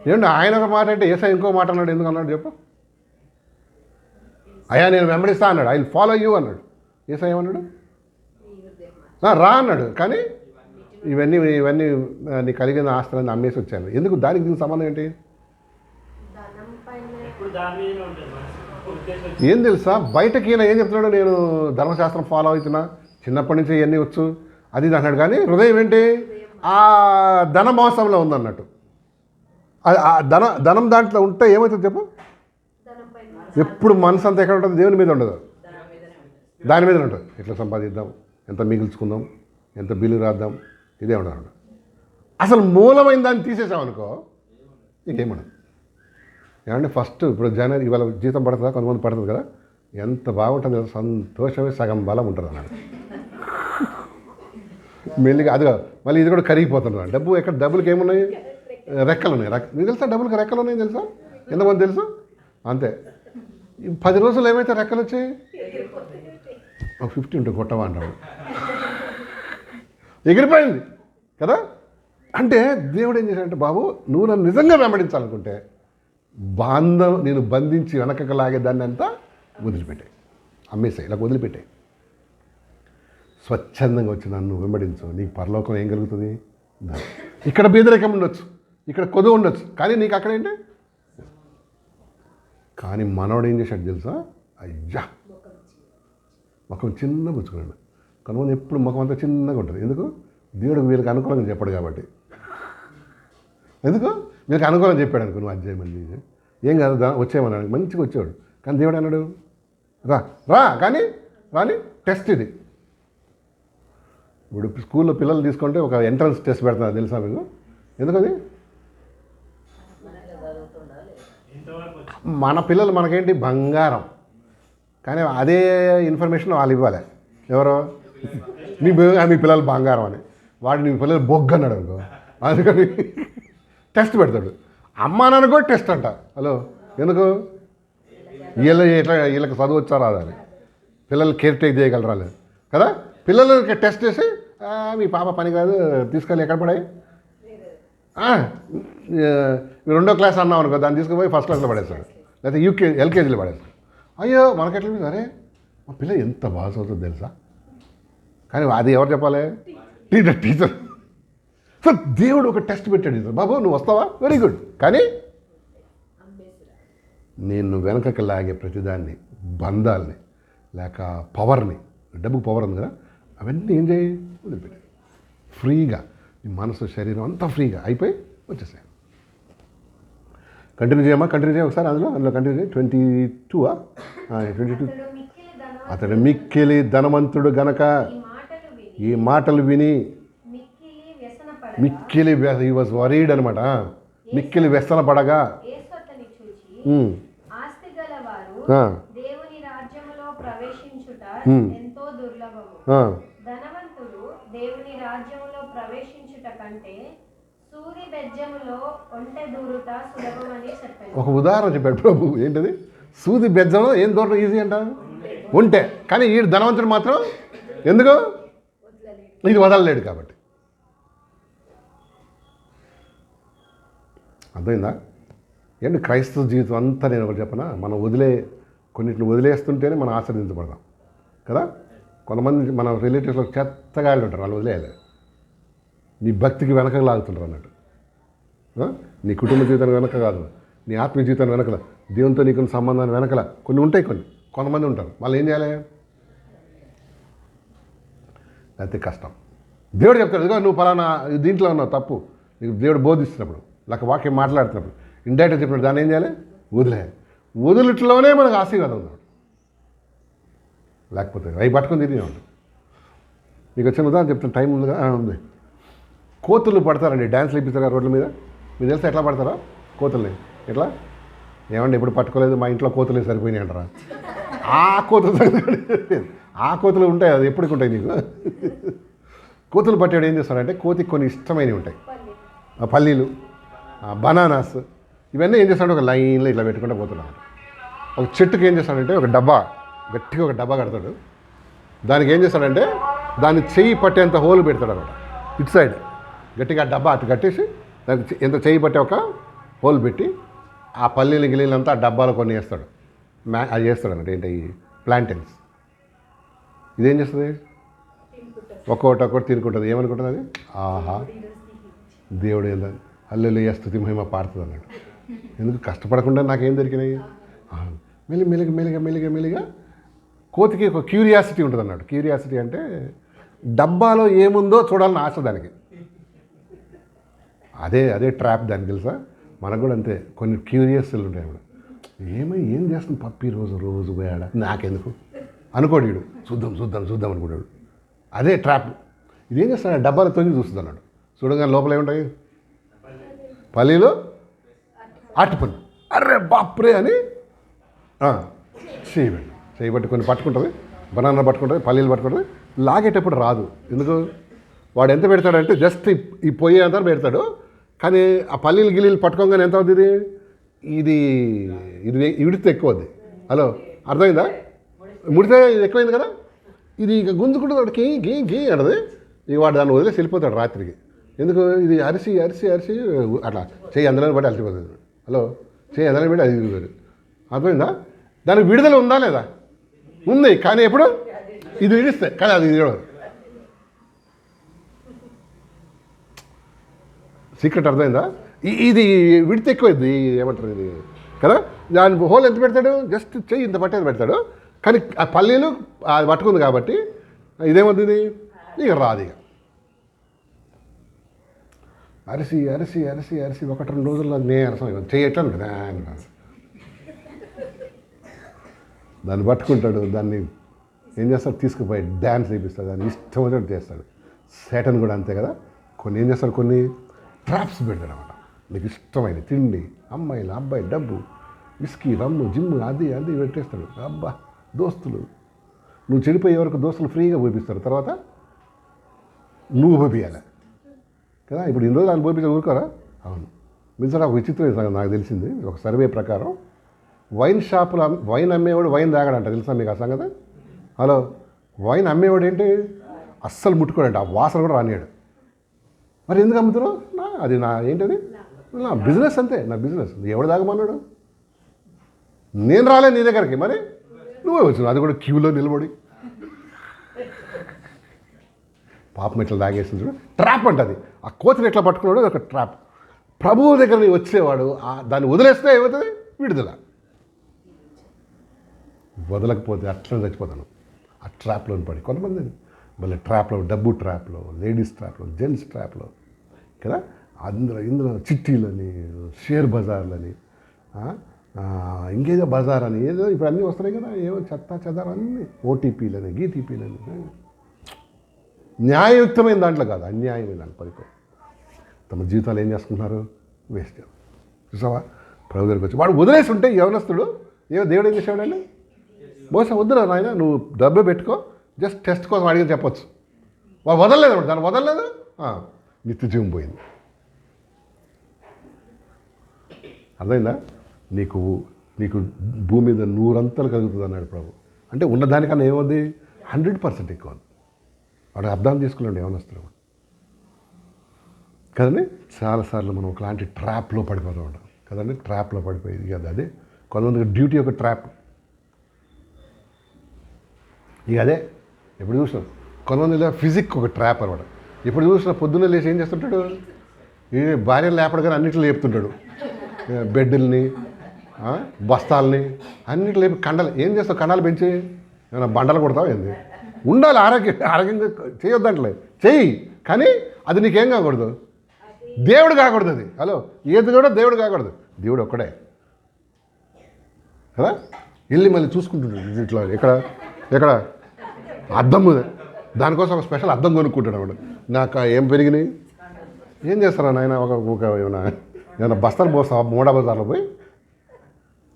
ఏమండి ఆయన ఒక మాట అంటే ఏసై ఇంకో మాట అన్నాడు, ఎందుకు అన్నాడు చెప్పు. అయ్యా నేను వెంబడిస్తా అన్నాడు, ఐ విల్ ఫాలో యూ అన్నాడు. ఏసై ఏమన్నాడు, రా అన్నాడు. కానీ ఇవన్నీ నీ కలిగిన ఆస్తులన్నీ అమ్మేసి వచ్చాను. ఎందుకు, దానికి దీనికి సంబంధం ఏంటి? ఏం తెలుసా, బయటకి ఈయన ఏం చెప్తున్నాడు, నేను ధర్మశాస్త్రం ఫాలో అవుతున్నా, చిన్నప్పటి నుంచి ఇవన్నీ వచ్చు అది ఇది అన్నాడు. కానీ హృదయం ఏంటి, ఆ ధన మోసంలో ఉందన్నట్టు. ధనం దాంట్లో ఉంటే ఏమవుతుంది చెప్పు, ఎప్పుడు మనసు అంతా ఎక్కడ ఉంటుంది, దేవుని మీద ఉండదు, దాని మీద ఉంటుంది. ఎట్లా సంపాదిద్దాం, ఎంత మిగిల్చుకుందాం, ఎంత బిల్లు రాద్దాం, ఇదే ఉండదు. అసలు మూలమైన దాన్ని తీసేసామనుకో ఇంకేమఉండదు. ఏమంటే ఫస్ట్ ఇప్పుడు జనవరి ఇవాళ జీతం పడుతుందా, కొంతమంది పడుతుంది కదా, ఎంత బాగుంటుంది కదా, సంతోషమే సగం బలం ఉంటుంది అన్నాడు. మెల్లిగా అదిగా మళ్ళీ ఇది కూడా కరిగిపోతుంది. డబ్బులకి ఏమున్నాయి, రెక్కలు ఉన్నాయి. నీకు తెలుసా డబ్బులకి రెక్కలు ఉన్నాయి తెలుసా, ఎంతమంది తెలుసు? అంతే. 10 రోజులు ఏమైతే రెక్కలు వచ్చాయి, 50 ఉంటే కొట్టవా అంటాడు, ఎగిరిపోయింది కదా. అంటే దేవుడు ఏం చేశాడంటే, బాబు నువ్వు నన్ను నిజంగా వెంబడించాలనుకుంటే నేను బంధించి వెనకకు లాగేదాన్ని అంతా వదిలిపెట్టాయి, అమ్మేసాయి, ఇలా వదిలిపెట్టాయి. స్వచ్ఛందంగా వచ్చి నన్ను వెంబడించు, నీకు పరలోకం ఏం కలుగుతుంది. ఇక్కడ బీదరికం ఉండొచ్చు, ఇక్కడ కొదువు ఉండొచ్చు, కానీ నీకు అక్కడ ఏంటి. కానీ మనోడు ఏం చేశాడు తెలుసా, అయ్యా ముఖం చిన్న పుచ్చుకున్నాడు. కొంతమంది ఎప్పుడు ముఖం అంతా చిన్నగా ఉంటుంది. ఎందుకు, దేవుడికి వీళ్ళకి అనుకూలంగా చెప్పాడు కాబట్టి. ఎందుకు, వీళ్ళకి అనుకూలంగా చెప్పాడు అనుకో, నువ్వు అధ్యాయం మంది ఏం కాదు వచ్చేయమన్నాడు, మంచిగా వచ్చేవాడు. కానీ దేవుడు అన్నాడు, రా కానీ రాని టెస్ట్ ఇది. ఇప్పుడు స్కూల్లో పిల్లలు తీసుకుంటే ఒక ఎంట్రన్స్ టెస్ట్ పెడుతున్నారు తెలుసా మీకు, ఎందుకది? మన పిల్లలు మనకేంటి బంగారం, కానీ అదే ఇన్ఫర్మేషన్ వాళ్ళు ఇవ్వాలి. ఎవరో మీ పిల్లలు బంగారం అని, వాడు నీ పిల్లలు బొగ్గు అన్నాడు అనుకో, అందుకని టెస్ట్ పెడతాడు. అమ్మా నాన్న కూడా టెస్ట్ అంట. హలో, ఎందుకు, వీళ్ళకి చదువు వచ్చా రాదా అని, పిల్లలు కేర్ టేక్ చేయగలరా లేదు కదా. పిల్లలకి టెస్ట్ చేసి మీ పాప పని కాదు తీసుకెళ్ళి ఎక్కడ పడాయి, రెండో క్లాస్ అన్నాం అనుకో, దాన్ని తీసుకుపోయి ఫస్ట్ క్లాస్లో పడేస్తాడు, లేకపోతే ఎల్కేజీలో పడేస్తాడు. అయ్యో మనకెట్లా మీద, అరే మా పిల్ల ఎంత బాగా చదువుతుంది తెలుసా. కానీ అది ఎవరు చెప్పాలి, టీచర్. సో దేవుడు ఒక టెస్ట్ పెట్టాడు, బాబు నువ్వు వస్తావా, వెరీ గుడ్, కానీ నేను వెనకకి లాగే ప్రతిదాన్ని, బంధాలని లేక పవర్ని, డబ్బుకు పవర్ ఉంది కదా, అవన్నీ ఏం చేయి, వదిలిపెట్టాయి. ఫ్రీగా నీ మనసు శరీరం అంతా ఫ్రీగా అయిపోయి వచ్చేసాయి. కంటిన్యూ చేయ ఒకసారి, అందులో కంటిన్యూ చేయి. 22 అతడు మిక్కిలి ధనవంతుడు గనక ఈ మాటలు విని మిక్కిలి హీ వాజ్ వరీడ్ అనమాట. మిక్కిలి వ్యసన పడగా ఒక ఉదాహరణ చెప్పాడు ప్రభు. ఏంటిది, సూది బెజ్జంలో ఏం దూరం ఈజీ అంట ఉంటే, కానీ ఈ ధనవంతుడు మాత్రం ఎందుకు ఇది వదలలేడు కాబట్టి. అర్థమైందా? ఏంటి క్రైస్తవ జీవితం అంతా నేను ఒకటి చెప్పనా, మనం కొన్నిటిని వదిలేస్తుంటేనే మనం ఆశ్రదించబడతాం కదా. కొంతమంది మన రిలేటివ్స్లో చెత్తగాళ్ళు ఉంటారు, వాళ్ళు వదిలేయాలి, నీ భక్తికి వెనక లాగుతుంటారు అన్నట్టు. నీ కుటుంబ జీవితం వెనక కాదు, నీ ఆత్మీయ జీవితం వెనకల, దేవునితో నీకున్న సంబంధాన్ని వెనకల కొన్ని ఉంటాయి, కొంతమంది ఉంటారు. వాళ్ళు ఏం చేయాలి? అయితే కష్టం. దేవుడు చెప్తాడు, ఇదిగో నువ్వు ఫలానా దీంట్లో ఉన్నావు తప్పు, నీకు దేవుడు బోధిస్తున్నప్పుడు, లేక వాక్యం మాట్లాడుతున్నప్పుడు ఇండైరెక్ట్గా చెప్పినప్పుడు దాన్ని ఏం చేయాలి? వదిలేయాలి. వదులుట్లోనే మనకు ఆశీర్వాదం ఉన్నాడు. లేకపోతే అవి పట్టుకొని తిరిగి ఉంటాడు. మీకు వచ్చిన ఉదాహరణ చెప్తాను, టైం ఉందిగా ఉంది. కోతులు పడతారండి, డ్యాన్స్లు ఇప్పిస్తారు రోడ్ల మీద. మీకు తెలిస్తే ఎట్లా పడతారా కోతుల్ని? ఎట్లా? ఏమండి ఎప్పుడు పట్టుకోలేదు, మా ఇంట్లో కోతులే సరిపోయినాయి అంటారా? ఆ కోతులు ఆ కోతులు ఉంటాయి, అది ఎప్పటికి ఉంటాయి నీకు. కోతులు పట్టేవాడు ఏం చేస్తాడంటే, కోతికి కొన్ని ఇష్టమైనవి ఉంటాయి, పల్లీలు, బనానాస్, ఇవన్నీ ఏం చేస్తాడు, ఒక లైన్లో ఇట్లా పెట్టుకుంటూ పోతున్నాడు. ఒక చెట్టుకి ఏం చేస్తాడంటే ఒక డబ్బా, గట్టిగా ఒక డబ్బా కడతాడు. దానికి ఏం చేస్తాడంటే దాన్ని చెయ్యి పట్టేంత హోల్ పెడతాడు అనమాట. ఇటు సైడ్ గట్టిగా డబ్బా అటు కట్టేసి దానికి ఎంత చెయ్యి పట్టే ఒక హోల్ పెట్టి ఆ పల్లీలు గిల్లీలంతా ఆ డబ్బాలో కొన్ని వేస్తాడు. అది చేస్తాడు అన్నట్టు. ఏంటి? ఈ ప్లాంటైన్స్. ఇదేం చేస్తుంది? ఒక్కొక్కటి తినుకుంటుంది. ఏమనుకుంటుంది అది? ఆహా దేవుడు ఏందని హల్లెలూయా స్తుతి మహిమ పాడుతుంది అన్నాడు. ఎందుకు? కష్టపడకుండా నాకేం దొరికినాయి. మెల్లిగా కోతికి ఒక క్యూరియాసిటీ ఉంటుంది అన్నాడు. క్యూరియాసిటీ అంటే డబ్బాలో ఏముందో చూడాలని ఆశ దానికి. అదే ట్రాప్ దానికి, తెలుసా? మనకు కూడా అంతే, కొన్ని క్యూరియస్లు ఉంటాయి అన్నమాట. ఏం చేస్తుంది పప్పి రోజు పోయాడా, నాకెందుకు అనుకోడు వీడు. చూద్దాం అనుకున్నాడు. అదే ట్రాప్. ఇదేం చేస్తాడు? డబ్బాలో తొంగి చూస్తుంది అన్నాడు. చూడగానే లోపల ఏముంటాయి? పల్లీలు, అరటిపండు. అర్రే బాప్రే అని చేయబట్టి కొన్ని పట్టుకుంటుంది, బనానా పట్టుకుంటుంది, పల్లీలు పట్టుకుంటుంది. లాగేటప్పుడు రాదు. ఎందుకు? వాడు ఎంత పెడతాడంటే జస్ట్ ఈ పొయ్యి అంతా పెడతాడు, కానీ ఆ పల్లీలు గిల్లీలు పట్టుకోగానే ఎంత అవుతుంది? ఇది ఇడితే ఎక్కువ అవుద్ది. హలో, అర్థమైందా? ముడితే ఎక్కువైంది కదా. ఇది ఇక గుంజుకుంటుంది, వాడికి గీ అంటది. ఇక వాడు దాన్ని వదిలేసి వెళ్ళిపోతాడు రాత్రికి. ఎందుకు? ఇది అరిసి అట్లా చెయ్యి అందులోనే బట్టి అలసిపోతుంది. హలో, చెయ్యి అందులోనే బట్టి అది. అర్థమైందా? దానికి విడుదల ఉందా లేదా? ఉంది, కానీ ఎప్పుడు? ఇది విడిస్తే, కానీ అది విడదు. సీక్రెట్ అర్థమైందా? ఇది విడితే ఎక్కువైంది. ఏమంటారు ఇది కదా? దాని హోల్ ఎంత పెడతాడు? జస్ట్ చెయ్యి ఇంత పట్టేది పెడతాడు, కానీ ఆ పల్లీలు అది పట్టుకుంది కాబట్టి ఇదేమవుతుంది? ఇక రాదు. ఇక అరిసి 1-2 రోజుల్లో నీరసం చేయటం దాన్ని పట్టుకుంటాడు. దాన్ని ఏం చేస్తాడు? తీసుకుపోయి డ్యాన్స్ చేపిస్తాడు, దాన్ని ఇష్టం వచ్చినట్టు చేస్తాడు. సేటన్ కూడా అంతే కదా. కొన్ని ఏం చేస్తాడు? కొన్ని ట్రాప్స్ పెడతాడు అన్నమాట. నీకు ఇష్టమైన తిండి, అమ్మాయిలు, అబ్బాయి, డబ్బు, విస్కీ, రమ్ము, జిమ్, అది పెట్టేస్తాడు. అబ్బా, దోస్తులు, నువ్వు చెడిపోయే వరకు దోస్తులు ఫ్రీగా పోయిస్తారు, తర్వాత నువ్వు పోపియాలి కదా. ఇప్పుడు ఇన్ని రోజులు ఆయన పోయించే ఊరుకోరా? అవును. నిజంగా ఒక విచిత్రం నాకు తెలిసింది. ఒక సర్వే ప్రకారం వైన్ షాపులో వైన్ అమ్మేవాడు వైన్ తాగాడంట. తెలుసా మీకు ఆ సంగతి? హలో, వైన్ అమ్మేవాడు ఏంటి? అస్సలు ముట్టుకోడంట, ఆ వాసన కూడా రానియాడు. మరి ఎందుకు అమ్ముతున్నావు? అది ఏంటది? నా బిజినెస్ అంతే, నా బిజినెస్. ఎవడు తాగమన్నాడు? నేను రాలేదు నీ దగ్గరికి, మరి నువ్వే వచ్చినావు. అది కూడా క్యూలో నిలబడి పాపం ఇట్లా తాగేసింది చూడు. ట్రాప్ అంటది. ఆ కోతిని ఎట్లా పట్టుకున్నాడు? ఒక ట్రాప్. ప్రభువు దగ్గర వచ్చేవాడు దాన్ని వదిలేస్తే ఏమవుతుంది? విడుదల. వదలకపోతే అట్లా చచ్చిపోతాను ఆ ట్రాప్లో పడి. కొంతమంది మళ్ళీ ట్రాప్లో, డబ్బు ట్రాప్లో, లేడీస్ ట్రాప్లో, జెంట్స్ ట్రాప్లో కదా. ఇందులో చిట్టీలని, షేర్ బజార్లని, ఇంకేదో బజార్ అని ఏదో ఇప్పుడు అన్నీ వస్తున్నాయి కదా. ఏవో చెదారు అన్నీ, ఓటీపీలని, గీటీపీలని. న్యాయయుక్తమైన దాంట్లో కాదు, అన్యాయమైన దాంట్లో పడిపో తమ జీవితాలు ఏం చేసుకుంటున్నారు? వేస్ట్. చూసావా? ప్రభు దగ్గరికి వచ్చి వాడు వదిలేసి ఉంటే యవనస్తుడు దేవుడు ఏం చేసేవాడండి? బహుశా వద్దురా నాయన, నువ్వు డబ్బే పెట్టుకో, జస్ట్ టెస్ట్ కోసం అడిగి చెప్పొచ్చు. వాడు వదలలేదు, దాన్ని వదలలేదు, నిత్య జీవం పోయింది. అర్థమైందా? నీకు భూమి మీద 100 కలుగుతుంది అన్నాడు ప్రభు. అంటే ఉన్నదానికన్నా ఏముంది? 100% ఎక్కువ. వాడు అర్థం చేసుకున్నాడు ఏమనిస్తున్నాడు కదండి. చాలాసార్లు మనం ఒకలాంటి ట్రాప్లో పడిపోతూ ఉంటాం కదండి. ట్రాప్లో పడిపోయింది కదా. అదే కొంతమందికి డ్యూటీ ఒక ట్రాప్. ఇక అదే ఎప్పుడు చూసినాం. కొంతమంది ఫిజిక్ ఒక ట్రాప్ అనమాట. ఎప్పుడు చూసినా పొద్దున్నే లేచి ఏం చేస్తుంటాడు? ఈ భార్యను లేపడు కానీ అన్నింటిలో లేపుతుంటాడు. బెడ్డుల్ని, బస్తాలని అన్నింటిలో లేపి కండలు ఏం చేస్తావు? కండాలు పెంచి ఏమైనా బండలు కొడతావు ఏంది? ఉండాలి ఆరోగ్యంగా చేయొద్దంటలే, చెయ్యి, కానీ అది నీకేం కాకూడదు, దేవుడు కాకూడదు. అది హలో, ఏది కూడా దేవుడు కాకూడదు, దేవుడు ఒక్కడే కదా. వెళ్ళి మళ్ళీ చూసుకుంటుంటాడు ఇట్లా, ఎక్కడ అద్దం, దానికోసం ఒక స్పెషల్ అద్దం కొనుక్కుంటాడు అన్నమాట. నాకు ఏం పెరిగినాయి, ఏం చేస్తారా నాయన, ఒక ఏమైనా బస్తాలు పోస్తావా మూడా బజార్లో పోయి,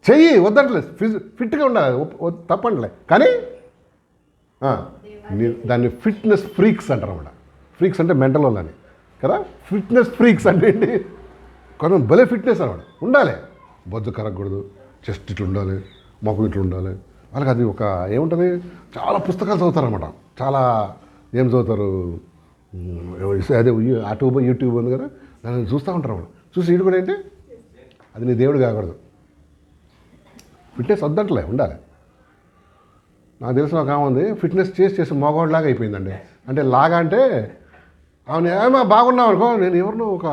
చెయ్యి, వద్దంటలేదు, ఫిట్గా ఉండాలి, తప్పంటలే, కానీ దాన్ని ఫిట్నెస్ ఫ్రీక్స్ అంటారు అన్నమాట. ఫ్రీక్స్ అంటే మెంటల్ వాళ్ళని కదా, ఫిట్నెస్ ఫ్రీక్స్ అంటే ఏంటి, కొంచెం భలే ఫిట్నెస్ అనమాట. ఉండాలి, బొజ్జు కరగకూడదు, చెస్ట్ ఇట్లా ఉండాలి, మొక్క ఇట్లా ఉండాలి. వాళ్ళకి అది ఒక ఏముంటుంది, చాలా పుస్తకాలు చదువుతారనమాట. చాలా ఏం చదువుతారు, అదే యూట్యూబ్ ఉంది కదా, దాన్ని చూస్తూ ఉంటారు అన్నమాట. చూసి ఇటు కూడా ఏంటి, అది నీ దేవుడు కాకూడదు. ఫిట్నెస్ వద్దంటలే, ఉండాలి. నాకు తెలిసిన ఒక ఆమె ఉంది, ఫిట్నెస్ చేసి మగవాడిలాగా అయిపోయిందండి. అంటే లాగా అంటే ఆమె ఏమో బాగున్నావు అనుకో, నేను ఎవరినో ఒక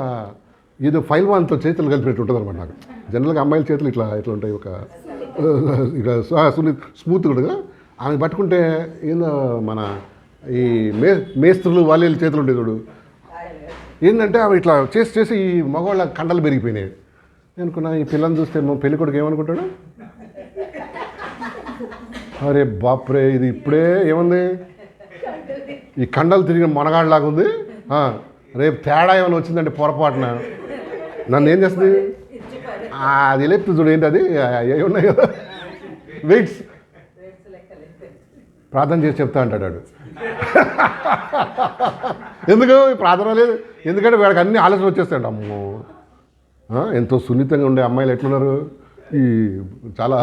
ఏదో ఫైల్ వాన్తో చేతులు కలిపినట్టు ఉంటుంది అనమాట. నాకు జనరల్గా అమ్మాయిల చేతులు ఇట్లా ఉంటాయి, ఒక ఇక స్మూత్ కూడా. ఆమె పట్టుకుంటే ఏందో మన ఈ మేస్త్రులు వాళ్ళ చేతులు ఉంటాయి చూడు, ఏంటంటే ఆమె ఇట్లా చేసి ఈ మగవాళ్ళ కండలు పెరిగిపోయినాయి. నేను అనుకున్నా, ఈ పిల్లని చూస్తే పెళ్లి కొడుకు ఏమనుకుంటాడు, అరే బాప్రే, ఇది ఇప్పుడే ఏముంది, ఈ కండలు తిరిగిన మొనగాళ్ళలాగా ఉంది, రేపు తేడా ఏమైనా వచ్చిందంటే పొరపాటున నన్ను ఏం చేస్తుంది, అది లేపుతుంది చూడు, ఏంటి అది అవి ఉన్నాయి కదా వెయిట్స్, ప్రార్థన చేసి చెప్తా అంటాడు వాడు. ఎందుకు ప్రార్థన లేదు, ఎందుకంటే వాడికి అన్ని ఆలోచన వచ్చేస్తాడు. అమ్మో, ఎంతో సున్నితంగా ఉండే అమ్మాయిలు ఎట్లున్నారు, ఈ చాలా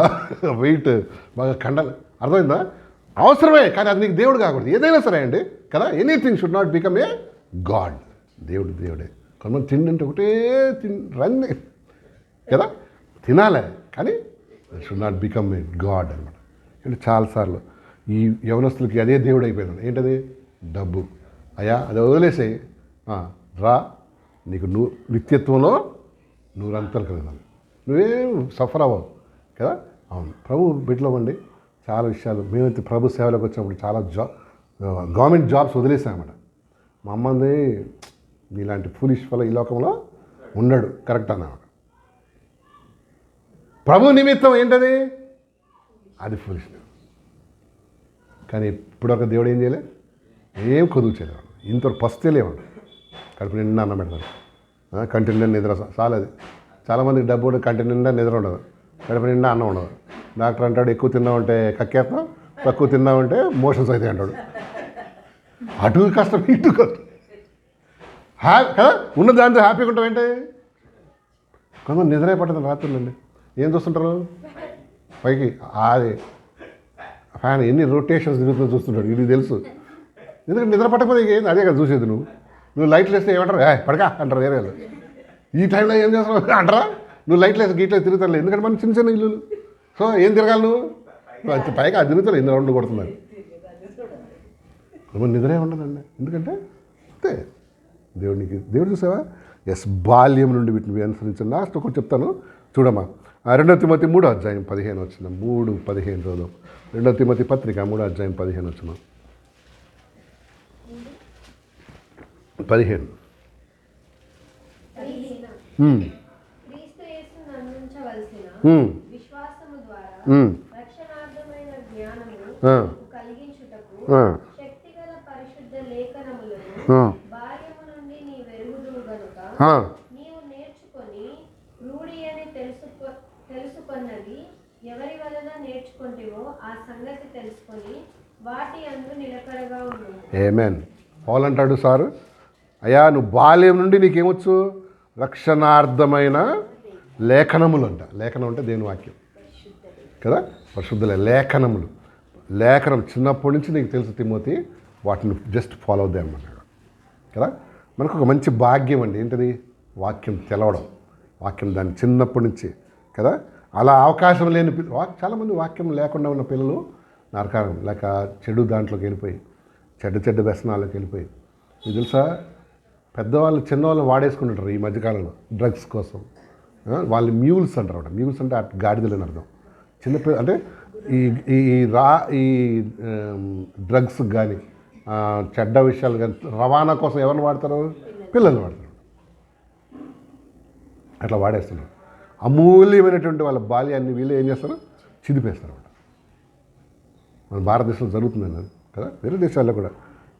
వెయిట్ బాగా కండలు, అర్థమైందా? అవసరమే, కానీ అది నీకు దేవుడు కాకూడదు. ఏదైనా సరే అండి కదా, anything should not become a God. దేవుడే. కొంతమంది తిండి ఒకటే రన్ని కదా, తినాలే, కానీ should not become a God అనమాట. అంటే చాలాసార్లు ఈ యవనస్తులకి అదే దేవుడు అయిపోయింది. ఏంటది, డబ్బు. అయ్యా అది వదిలేసాయి, రా, నీకు నిత్యత్వంలో నూరంతలు కలిగినాను, నువ్వేం సఫర్ అవ్వవు కదా. అవును, ప్రభు బిడ్డలో ఉండి చాలా విషయాలు, మేమైతే ప్రభు సేవలోకి వచ్చినప్పుడు చాలా గవర్నమెంట్ జాబ్స్ వదిలేసామన్నమాట. మా అమ్మంది, నీలాంటి ఫూలిష్ ఫల ఈ లోకంలో ఉండడు, కరెక్ట్ అన్నమాట. ప్రభు నిమిత్తం ఏంటది, అది ఫూలిష్. కానీ ఇప్పుడు ఒక దేవుడు ఏం చేయలే, ఏం కొదువు చేయలేవాడు, ఇంతవరకు పస్తే లేవాడు, కడుపు నిండా అన్నం పెడతాడు, కంటి నిండా నిద్ర చాలది. చాలామందికి డబ్బు ఉంటే కంటి నిండా నిద్ర ఉండదు, కడుపు నిండా అన్నం ఉండదు. డాక్టర్ అంటాడు, ఎక్కువ తిన్నామంటే కక్కేస్తాం, తక్కువ తిన్నామంటే మోషన్స్ అవుతాయి అంటాడు. అటు కష్టం, ఇటు కష్టం, కదా. ఉన్న దాంతో హ్యాపీగా ఉంటాం ఏంటి. కొంతమంది నిద్రే పట్టదు రాత్రులండి, ఏం చూస్తుంటారు పైకి, అది ఫ్యాన్ ఎన్ని రొటేషన్స్ తిరుగుతుందో చూస్తుంటాడు, ఇది తెలుసు. ఎందుకంటే నిద్ర పట్టకపోతే ఏంది, అదే కదా చూసేది. నువ్వు లైట్లు వేస్తే ఏమంటారు, పడకా అంటారు వేరే వాళ్ళు. ఈ టైంలో ఏం చేస్తావు అంటారా, నువ్వు లైట్లు వేసి గీట్లో తిరుగుతాను, ఎందుకంటే మనం చిన్న చిన్న ఇల్లు, సో ఏం తిరగాలి నువ్వు, పైగా అది తిరుగుతాను, ఎన్ని రౌండ్లు కొడుతున్నాను. మన నిద్రే ఉండదండి, ఎందుకంటే అంతే. దేవుడు చూసావా, ఎస్, బాల్యం నుండి వీటిని అనుసరించాను. లాస్ట్ ఒకటి చెప్తాను చూడమ్మా. 2 తిమోతి 3:15 వచ్చిన 3:15 రోజు, 2 తిమోతి పత్రిక 3:15 వచ్చిన 15. తెలుసుకొన్నది ఎవరి వలన నేర్చుకుంటేవో ఆ సంగతి తెలుసుకొని వాటి యందు నిలకడగా ఉండు. ఆమేన్. పౌలు అంటాడు, సారు అయ్యా నువ్వు బాల్యం నుండి నీకేమొచ్చు, రక్షణార్థమైన లేఖనములు అంట. లేఖనం అంటే దేవుని వాక్యం కదా, పరిశుద్ధ లేఖనములు. లేఖనం చిన్నప్పటి నుంచి నీకు తెలుసు తిమోతి, వాటిని జస్ట్ ఫాలో అవుతాయి అన్నమాట కదా. మనకు ఒక మంచి భాగ్యం అండి, ఏంటది, వాక్యం తెలవడం. వాక్యం దాన్ని చిన్నప్పటి నుంచి కదా. అలా అవకాశం లేని చాలామంది వాక్యం లేకుండా ఉన్న పిల్లలు నరకారం లేక చెడు దాంట్లోకి వెళ్ళిపోయి, చెడ్డ వ్యసనాల్లోకి వెళ్ళిపోయి. మీకు తెలుసా, పెద్దవాళ్ళు చిన్నవాళ్ళు వాడేసుకుంటుంటారు ఈ మధ్యకాలంలో డ్రగ్స్ కోసం. వాళ్ళు మ్యూల్స్ అంటారు. మ్యూల్స్ అంటే గాడిదలు అని అర్థం. చిన్నపిల్ల అంటే ఈ డ్రగ్స్ కానీ చెడ్డ విషయాలు కానీ రవాణా కోసం ఎవరిని వాడతారు? పిల్లల్ని వాడతారు. అట్లా వాడేస్తున్నారు. అమూల్యమైనటువంటి వాళ్ళ బాల్యాన్ని వీళ్ళు ఏం చేస్తారు? చిదిపేస్తారు అన్నమాట. మన భారతదేశంలో జరుగుతుందని కదా, వేరే దేశాల్లో కూడా.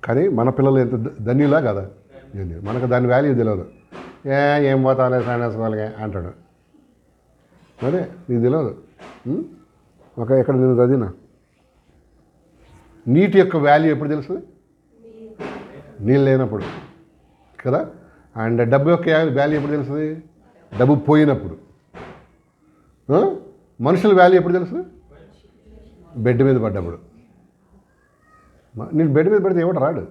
కానీ మన పిల్లలు ఎంత ధన్యులా కదా, మనకు దాని వాల్యూ తెలియదు. ఏం పోతాలే సైన్స్ వాళ్ళకి అంటాడు. అదే నీకు తెలియదు. ఎక్కడ నేను చదివినా నీటి యొక్క వాల్యూ ఎప్పుడు తెలుస్తుంది? నీళ్ళు లేనప్పుడు కదా. అండ్ డబ్బు యొక్క వాల్యూ ఎప్పుడు తెలుస్తుంది? డబ్బు పోయినప్పుడు. మనుషుల వాల్యూ ఎప్పుడు తెలుస్తుంది? బెడ్ మీద పడ్డప్పుడు. నేను బెడ్ మీద పెడితే ఎవడు రాడు.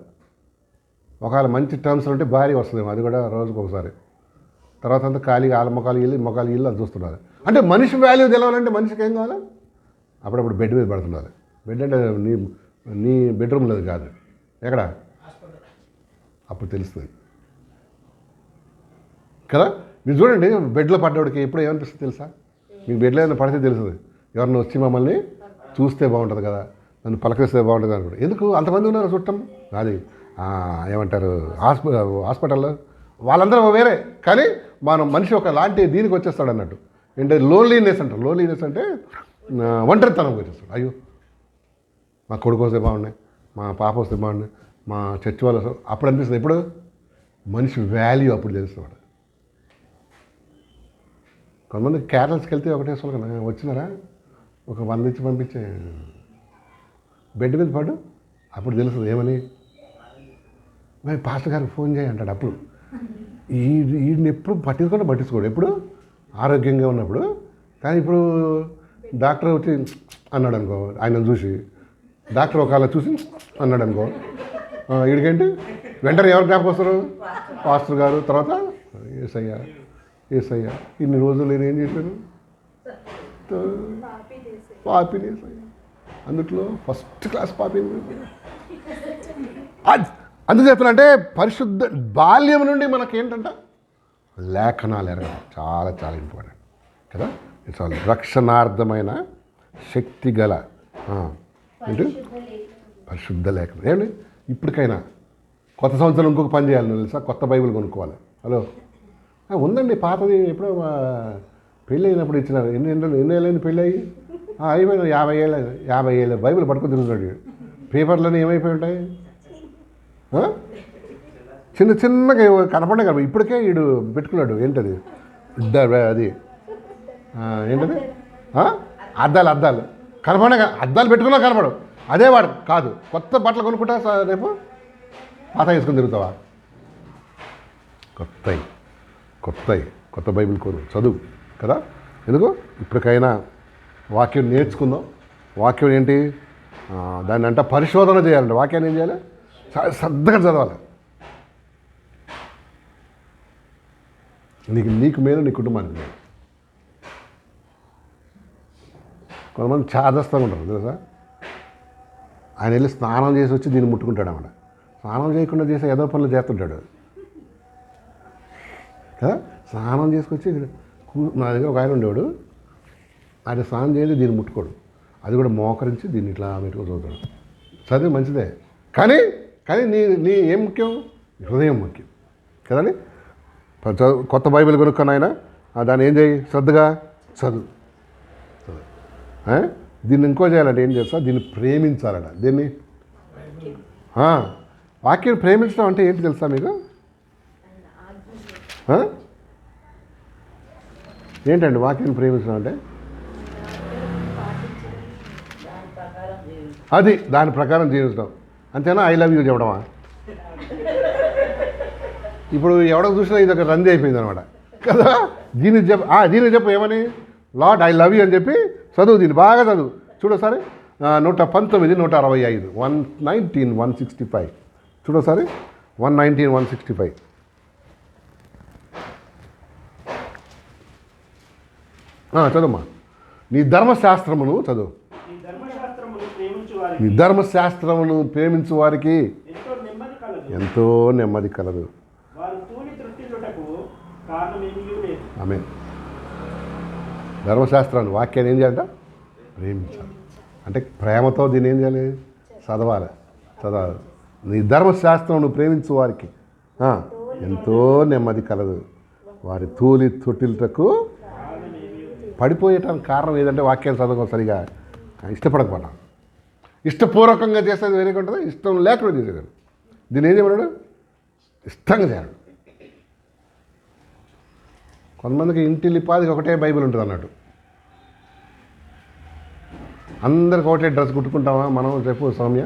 ఒకవేళ మంచి టర్మ్స్ ఉంటే భారీ వస్తుందేమో, అది కూడా రోజుకు ఒకసారి. తర్వాత అంతా ఖాళీగా వాళ్ళ మొక్కలు ఇల్లు అది చూస్తున్నారు. అంటే మనిషి వాల్యూ తెలవాలంటే మనిషికి ఏం కావాలి? అప్పుడప్పుడు బెడ్ మీద పడుతున్నారు. బెడ్ అంటే నీ బెడ్రూమ్లో కాదు, ఎక్కడ? అప్పుడు తెలుస్తుంది కదా. మీరు చూడండి, బెడ్లో పడ్డవాడికి ఎప్పుడు ఏమనిపిస్తుంది తెలుసా? మీకు బెడ్లో ఏమైనా పడితే తెలుస్తుంది. ఎవరిని వచ్చి మమ్మల్ని చూస్తే బాగుంటుంది కదా, నన్ను పలకరిస్తే బాగుంటుంది అనుకుంటా. ఎందుకు అంతమంది ఉన్నారు చుట్టం? అది ఏమంటారు హాస్పిటల్లో వాళ్ళందరూ వేరే. కానీ మనం మనిషి ఒక లాంటి దీనికి వచ్చేస్తాడు అన్నట్టు. అంటే లోన్లీనెస్ అంటారు. లోన్లీనెస్ అంటే ఒంటరితనంకి వచ్చేస్తాడు. అయ్యో మా కొడుకు వస్తే బాగున్నాయి, మా పాప వస్తే బాగున్నాయి, మా చర్చి వాళ్ళు వస్తే. అప్పుడు అనిపిస్తుంది. ఎప్పుడు మనిషి వాల్యూ అప్పుడు తెలుస్తాడు. కొంతమంది కేరళస్కి వెళ్తే ఒకటే కదా, వచ్చినారా ఒక 100 ఇచ్చి పంపించే, బెడ్ మీద పడు, అప్పుడు తెలుస్తుంది. ఏమని? మరి పాస్టర్ గారికి ఫోన్ చేయి అంటాడు. అప్పుడు వీడిని ఎప్పుడు పట్టించుకోడు. ఎప్పుడు ఆరోగ్యంగా ఉన్నప్పుడు. కానీ ఇప్పుడు డాక్టర్ వచ్చి అన్నాడు అనుకో, ఆయన చూసి డాక్టర్ ఒకవేళ చూసి అన్నాడు అనుకో, వీడికేంటి వెంటనే ఎవరు జ్ఞాపకం వస్తారు? పాస్టర్ గారు. తర్వాత ఏసయ్యా ఇన్ని రోజులు నేను ఏం చేశాను? పాపిని ఏసయ్యా, అందుట్లో ఫస్ట్ క్లాస్ పాపిని. అందుకు చెప్తున్నా, పరిశుద్ధ బాల్యం నుండి మనకేంటంట లేఖనాలు ఎరగడం చాలా చాలా ఇంపార్టెంట్ కదా. ఇట్స్ ఆల్ రక్షణార్థమైన శక్తి గల ఏంటి పరిశుద్ధ లేఖనం. ఏమండి ఇప్పటికైనా కొత్త సంవత్సరం ఇంకొక పని చేయాలి తెలుసా? కొత్త బైబిల్ కొనుక్కోవాలి. హలో ఉందండి, పాతది ఎప్పుడో పెళ్ళి అయినప్పుడు ఇచ్చినారు. ఎన్ని ఏళ్ళైంది పెళ్ళి అయ్యి? అయిపోయిన 50 ఏళ్ళ బైబిల్ పట్టుకుని తిరుగుతాడు. పేపర్లన్నీ ఏమైపోయి ఉంటాయి? చిన్నగా కనపడే కదా. ఇప్పటికే వీడు పెట్టుకున్నాడు. ఏంటది? అది ఏంటది? అద్దాలు కనపడే. అద్దాలు పెట్టుకున్నా కనపడు. అదే వాడు కాదు. కొత్త బట్టలు కొనుక్కుంటా రేపు పాత వేసుకొని తిరుగుతావా? కొత్త బైబిల్ చదువు కదా. ఎందుకు? ఇప్పటికైనా వాక్యం నేర్చుకుందాం. వాక్యం ఏంటి? దాన్ని అంటే పరిశోధన చేయాలంటే వాక్యాన్ని ఏం చేయాలి? శ్రద్ధగా చదవాలి. నీకు మేలు, నీ కుటుంబానికి మేలు. కొంతమంది చాదస్తంగా ఉంటారు తెలుసా. ఆయన వెళ్ళి స్నానం చేసి వచ్చి దీన్ని ముట్టుకుంటాడు అన్నమాట. స్నానం చేయకుండా చేసే ఏదో పనులు చేస్తుంటాడు కదా. స్నానం చేసుకొచ్చి నా దగ్గర ఒక ఆయన ఉండేవాడు. ఆయన స్నానం చేయదు, దీన్ని ముట్టుకోడు. అది కూడా మోకరించి దీన్ని ఇట్లా పెట్టుకొని చదువుతాడు. చదివి మంచిదే, కానీ నీ ఏం ముఖ్యం? హృదయం ముఖ్యం కదండి. కొత్త బైబిల్ కొనుక్కొని ఆయన దాన్ని ఏం చేయి? శ్రద్ధగా చదువు. దీన్ని ఇంకో చేయాలంటే ఏం చేస్తా? దీన్ని ప్రేమించాలట. దీన్ని వాక్యం ప్రేమించడం అంటే ఏంటి తెలుసా మీకు? ఏంటండి వాక్యాన్ని ప్రేమించడం అంటే? అది దాని ప్రకారం జీవించడం అంతేనా? ఐ లవ్ యూ చెప్పడమా? ఇప్పుడు ఎవడో చూసినా ఇది ఒక రంది అయిపోయింది అనమాట కదా. దీనికి చెప్పు ఏమని? లార్డ్ ఐ లవ్ యూ అని చెప్పి చదువు. దీన్ని బాగా చదువు. చూడసారి 119, 165, 119, 165. చూడసారి 119, 165. చదువుమా. నీ ధర్మశాస్త్రమును చదువు. నీ ధర్మశాస్త్రమును ప్రేమించు వారికి ఎంతో నెమ్మది కలదు. ఆమె ధర్మశాస్త్రాన్ని వాక్యాన్ని ఏం చేయాలంట ప్రేమించాలి. అంటే ప్రేమతో దీన్ని ఏం చేయాలి, చదవాలి. నీ ధర్మశాస్త్రం నువ్వు ప్రేమించు వారికి ఎంతో నెమ్మది కలదు, వారి తూలి తొట్టిలటకు పడిపోయేటానికి కారణం ఏదంటే వాక్యాలు చదవడం సరిగా ఇష్టపడకపోవడం. ఇష్టపూర్వకంగా చేసేది వేరేగా ఉంటుంది, ఇష్టం లేకుండా చేసేది. దీన్ని ఏం చేయమన్నాడు, ఇష్టంగా చేయాలి. కొంతమందికి ఇంటిల్లిపాదికి ఒకటే బైబిల్ ఉంటుంది అన్నట్టు. అందరికి ఒకటే డ్రెస్ కుట్టుకుంటామా మనం, రేపు సౌమ్య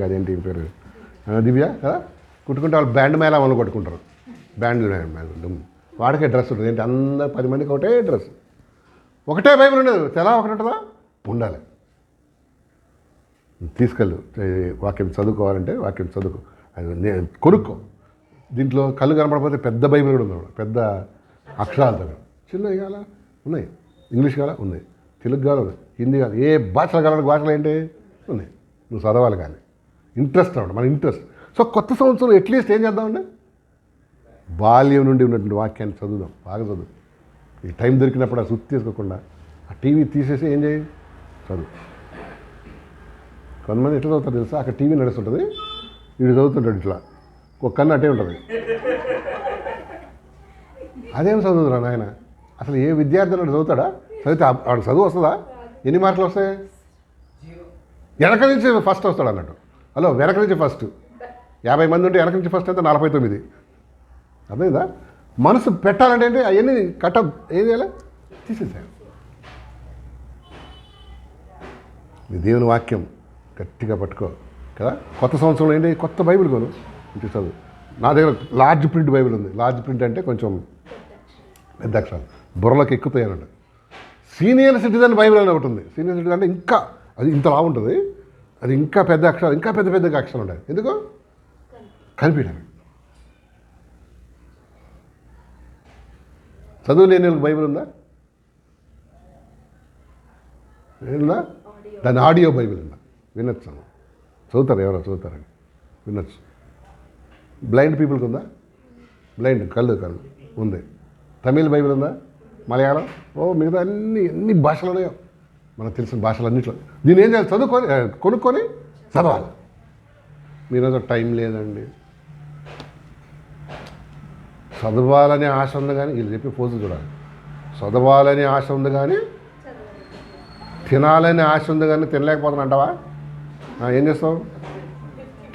కదా ఏంటి పేరు, దివ్య కదా, కుట్టుకుంటే వాళ్ళు బ్యాండ్ మేళ వాళ్ళు కొట్టుకుంటారు. బ్యాండ్ వాడికే డ్రెస్ ఉంటుంది ఏంటి, అందరు 10 మందికి ఒకటే డ్రెస్, ఒకటే బైబిల్ ఉండదు. తెలా ఒకటి ఉంటుందా, ఉండాలి. తీసుకెళ్ళు, వాక్యం చదువుకోవాలంటే వాక్యం చదువుకో, అది కొనుక్కో. దీంట్లో కళ్ళు కనపడకపోతే పెద్ద బైబిల్ కూడా ఉంది, పెద్ద అక్షరాలతో. చిన్నవి కావాలా ఉన్నాయి, ఇంగ్లీష్ కావాలా ఉన్నాయి, తెలుగు కావాలి ఉన్నాయి, హిందీ కావాలి, ఏ భాషలు కావాలంటే భాషలు ఏంటి ఉన్నాయి. నువ్వు చదవాలి కానీ ఇంట్రెస్ట్ అన్నమాట, మన ఇంట్రెస్ట్. సో కొత్త సంవత్సరం అట్లీస్ట్ ఏం చేద్దామండి, బాల్యం నుండి ఉన్నటువంటి వాక్యాన్ని చదువుదాం, బాగా చదువు. ఈ టైం దొరికినప్పుడు ఆ సుత్తి తీసుకోకుండా ఆ టీవీ తీసేసి ఏం చేయి, చదువు. కొంతమంది ఎట్లా చదువుతారు తెలుసా, అక్కడ టీవీ నడుస్తుంటుంది, వీడు చదువుతుంటాడు ఇట్లా, ఒక కన్ను అట్టే ఉంటుంది. అదేం చదువుతురా నాయన, అసలు ఏ విద్యార్థి అన్నాడు చదువుతాడా, చదివితే వాడు చదువు వస్తుందా, ఎన్ని మార్కులు వస్తాయి, వెనక నుంచి ఫస్ట్ వస్తాడు అన్నట్టు. హలో, వెనక నుంచి ఫస్ట్ 50 మంది ఉంటే వెనక నుంచి ఫస్ట్ అయితే 49. అర్థమైందా, మనసు పెట్టాలంటే ఏంటి, అవన్నీ ఏం చేయాలి, తీసేసాను. ఈ దేవుని వాక్యం గట్టిగా పట్టుకో కదా. కొత్త సంవత్సరంలో ఏంటి, కొత్త బైబిల్ కొను, ఇంటి చదువు. నా దగ్గర లార్జ్ ప్రింట్ బైబిల్ ఉంది. లార్జ్ ప్రింట్ అంటే కొంచెం పెద్ద అక్షరాలు, బుర్రలోకి ఎక్కుతాయి అన్నట్టు. సీనియర్ సిటిజన్ బైబిల్ అని ఒకటి ఉంది. సీనియర్ సిటిజన్ అంటే ఇంకా అది ఇంతలా ఉంటుంది, అది ఇంకా పెద్ద అక్షరాలు, ఇంకా పెద్ద అక్షరాలు ఉంటాయి. ఎందుకు కనిపించాలి. చదువు లేని వాళ్ళకి బైబిల్ ఉందా, ఉందా, దాని ఆడియో బైబిల్ ఉందా, వినొచ్చు. చదువుతారు, ఎవరో చదువుతారని వినొచ్చు. బ్లైండ్ పీపుల్కి ఉందా, బ్లైండ్ కళ్ళు ఉంది. తమిళ్ బైబిల్ ఉందా, మలయాళం, మిగతా ఎన్ని భాషలు ఉన్నాయో మనకు తెలిసిన భాషలు అన్నింటిలో. దీన్ని ఏం చేయాలి, కొనుక్కొని చదవాలి. మీరేదో టైం లేదండి, చదవాలనే ఆశ ఉంది కానీ, వీళ్ళు చెప్పి పోజు చూడాలి. చదవాలనే ఆశ ఉంది కానీ, తినాలనే ఆశ ఉంది కానీ తినలేకపోతున్నా అంటావా, ఏం చేస్తావు,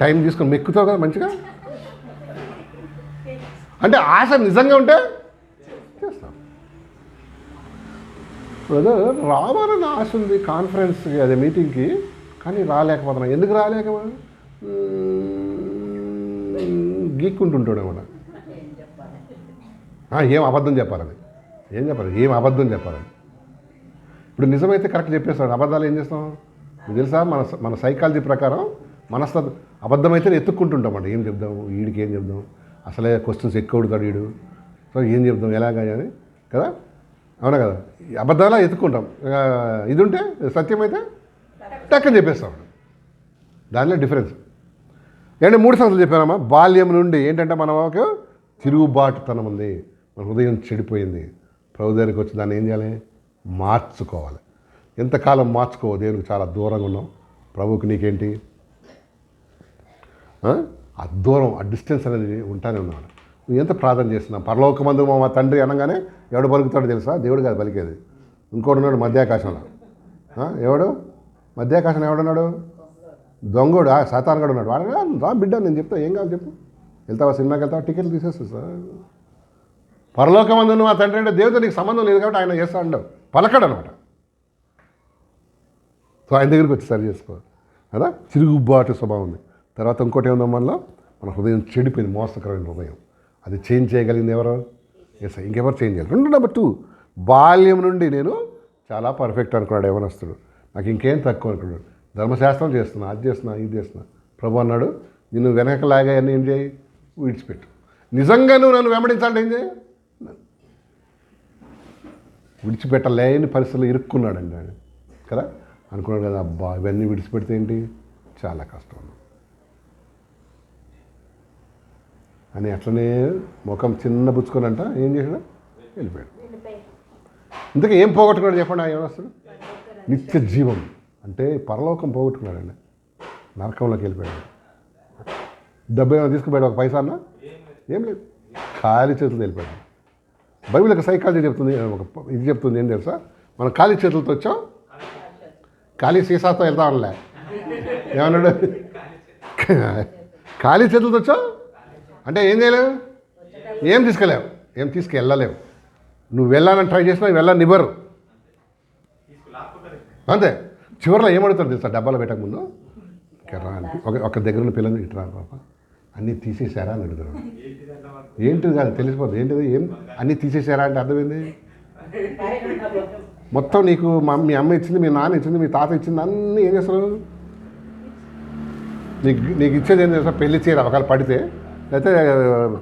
టైం తీసుకొని మెక్కుతావు కదా మంచిగా. అంటే ఆశ నిజంగా ఉంటే చేస్తాం. రావాలని ఆశ ఉంది కాన్ఫరెన్స్కి, అదే మీటింగ్కి, కానీ రాలేకపోతున్నా. ఎందుకు రాలేకపోతున్నా, గీక్కుంటుంటాడేమన్నా. ఏం అబద్ధం చెప్పాలని, ఏం అబద్ధం చెప్పాలని. ఇప్పుడు నిజమైతే కరెక్ట్ చెప్పేస్తాడు, అబద్ధాలు ఏం చేస్తాం మీకు తెలుసా. మన సైకాలజీ ప్రకారం అబద్ధమైతే ఎత్తుక్కుంటుంటామండి. ఏం చెప్దాం, వీడికి ఏం చెప్దాం, అసలే క్వశ్చన్స్ ఎక్కువ అడుగుతాడు వీడు, సో ఏం చెప్దాం ఎలాగా అని కదా, అవునా కదా. అబద్ధాలా ఎత్తుక్కుంటాం, ఇది ఉంటే సత్యమైతే టక్కని చెప్పేస్తాం. దానిలో డిఫరెన్స్ ఏంటంటే 3 సంవత్సరాలు చెప్పానమ్మా. బాల్యం నుండి ఏంటంటే మనకు తిరుగుబాటుతనం ఉంది, మన హృదయం చెడిపోయింది. ప్రభు దగ్గరికి వచ్చి దాన్ని ఏం చేయాలి, మార్చుకోవాలి. ఎంతకాలం మార్చుకోవు, దేవునికి చాలా దూరంగా ఉన్నాం. ప్రభువుకి నీకేంటి ఆ దూరం, ఆ డిస్టెన్స్ అనేది ఉంటానే ఉన్నాడు. నువ్వు ఎంత ప్రార్థన చేస్తున్నావు, పరలోకమందు మా తండ్రి అనగానే ఎవడు పలుకుతాడు తెలుసా, దేవుడు కాదు పలికేది, ఇంకోటి ఉన్నాడు మధ్యాకాశంలో. ఎవడు మధ్యాకాశంలో ఎవడున్నాడు, దొంగోడు, సాతానుగాడు ఉన్నాడు. వాడు రా బిడ్డ, నేను చెప్తా, ఏం కావాలి చెప్పు, వెళ్తావా సినిమాకి, వెళ్తావా, టికెట్లు తీసేస్తా సార్. పరలోకమందు మా తండ్రి అంటే దేవుడితో నీకు సంబంధం లేదు కాబట్టి ఆయన చేస్తా అంటావు, పలకడు అనమాట. సో ఆయన దగ్గరికి వచ్చి సరి చేసుకోవాలి కదా. తిరుగుబాటు స్వభావం ఉంది. తర్వాత ఇంకోటి ఏముందో మనలో, మన హృదయం చెడిపోయింది, మోసకరమైన హృదయం. అది చేంజ్ చేయగలిగింది ఎవరు, ఎస్, ఇంకెవరు చేంజ్ చేయాలి. 2 నెంబర్ 2 బాల్యం నుండి నేను చాలా పర్ఫెక్ట్ అనుకున్నాడు యవనస్తుడు, నాకు ఇంకేం తక్కువ అనుకున్నాడు. ధర్మశాస్త్రం చేస్తున్నా, అది చేస్తున్నా, ఇది చేస్తున్నా. ప్రభు అన్నాడు, నిన్ను వెనకలాగా అని ఏం చేయి, విడిచిపెట్టు. నిజంగా నువ్వు నన్ను వెంబడించాలంటే ఏం చేయి, విడిచిపెట్టలేని పరిస్థితులు ఇరుక్కున్నాడండి ఆయన కదా. అనుకున్నాడు కదా, అబ్బా ఇవన్నీ విడిచిపెడితే ఏంటి, చాలా కష్టం అని అట్లనే ముఖం చిన్న బుచ్చుకొనంట ఏం చేసాడు, వెళ్ళిపోయాడు. ఇంతకీ ఏం పోగొట్టుకున్నాడు చెప్పండి ఆ యవనస్తుడు? నిత్య జీవం అంటే పరలోకం పోగొట్టుకున్నాడండి. నరకంలోకి వెళ్ళిపోయాడు. డబ్బు ఏమైనా తీసుకుపోయాడు? ఒక పైసా అన్నా ఏం లేదు, ఖాళీ చేతులు వెళ్ళిపోయాడు. బైబిల్ ఒక సైకాలజీ చెప్తుంది, ఒక ఇది చెప్తుంది. ఏం తెలుసా? మనం ఖాళీ చేతులతో వచ్చాం, ఖాళీ సీసాతో వెళ్తామనిలే. ఏమన్నాడు? ఖాళీ చేతులతో వచ్చావు అంటే ఏం చేయలేవు, ఏం తీసుకెళ్ళలేవు, ఏం తీసుకెళ్ళలేవు. నువ్వు వెళ్ళాలని ట్రై చేసినా వెళ్ళనివ్వరు. అంతే. చివరిలో ఏమడుగుతారు తెలుసా? డబ్బాలో పెట్టకముందు రా అని ఒక దగ్గర ఉన్న పిల్లలు ఇట్రా పాప అన్నీ తీసేసారా అని అడుగుతారు. ఏంటిది కాదు, తెలిసిపోతుంది. ఏంటిది? ఏం అన్నీ తీసేసారా అంటే అర్థమైంది. మొత్తం నీకు మీ అమ్మ ఇచ్చింది, మీ నాన్న ఇచ్చింది, మీ తాత ఇచ్చింది, అన్నీ ఏం చేస్తారు? నీకు ఇచ్చేది ఏం చేస్తారు? పెళ్లి చీర ఒకవేళ పడితే, లేకపోతే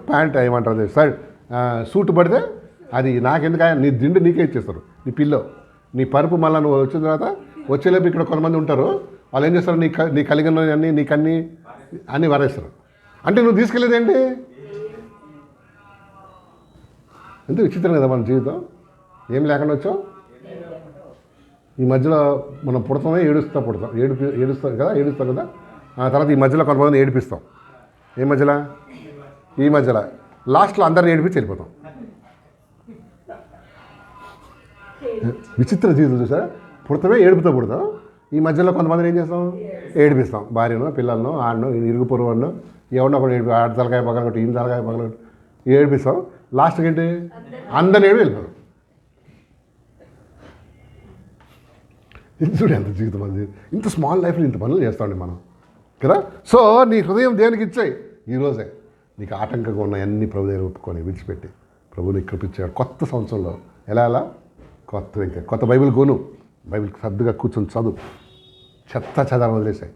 ప్యాంట్ ఏమంటారు సార్ సూట్ పడితే అది నాకెందుకు, నీ దిండు నీకే ఇచ్చేస్తారు. నీ పిల్లో నీ పరుపు మళ్ళీ నువ్వు వచ్చిన తర్వాత వచ్చేలేపు ఇక్కడ కొంతమంది ఉంటారు, వాళ్ళు ఏం చేస్తారు? నీ కలిగిన అన్నీ నీకన్నీ అన్నీ వరేస్తారు. అంటే నువ్వు తీసుకెళ్ళేది ఏంటి? ఎంత విచిత్రం కదా మన జీవితం. ఏం లేకుండా వచ్చావు. ఈ మధ్యలో మనం పుడతామే ఏడుస్తాం ఏడుస్తాం కదా. ఆ తర్వాత ఈ మధ్యలో కొంతమంది ఏడిపిస్తాం. ఏ మధ్యలో? ఈ మధ్యలో లాస్ట్లో అందరిని ఏడిపించి వెళ్ళిపోతాం. విచిత్ర జీవితం చూసారా? పుడతామే ఏడుపుతో పుడతాం. ఈ మధ్యలో కొంతమందిని ఏం చేస్తాం? ఏడిపిస్తాం. భార్యను, పిల్లలను, ఆడను, ఇరుగు పొరుగును, ఎవరినో ఒకటి ఏడిపి, ఆడ తలకాయ పగలగొట్టి, ఈయన తలకాయ పగలగొట్టి ఏడిపిస్తాం. లాస్ట్కి ఏంటి? అందరిని ఏడు వెళ్ళిపోతాం. ఇది చూడు ఎంత జీవితం అది. ఇంత స్మాల్ లైఫ్లో ఇంత పనులు చేస్తామండి మనం కదా. సో నీ హృదయం దేవునికి ఇచ్చాయి. ఈరోజే నీకు ఆటంకంగా ఉన్న అన్ని ప్రభు దగ్గర ఒప్పుకొని విడిచిపెట్టి ప్రభుని కృపించాడు. కొత్త సంవత్సరంలో ఎలా కొత్త బైబిల్ కొను, బైబిల్ శ్రద్ధగా కూర్చొని చదువు, చెత్త చెదారం వదిలేసాయి.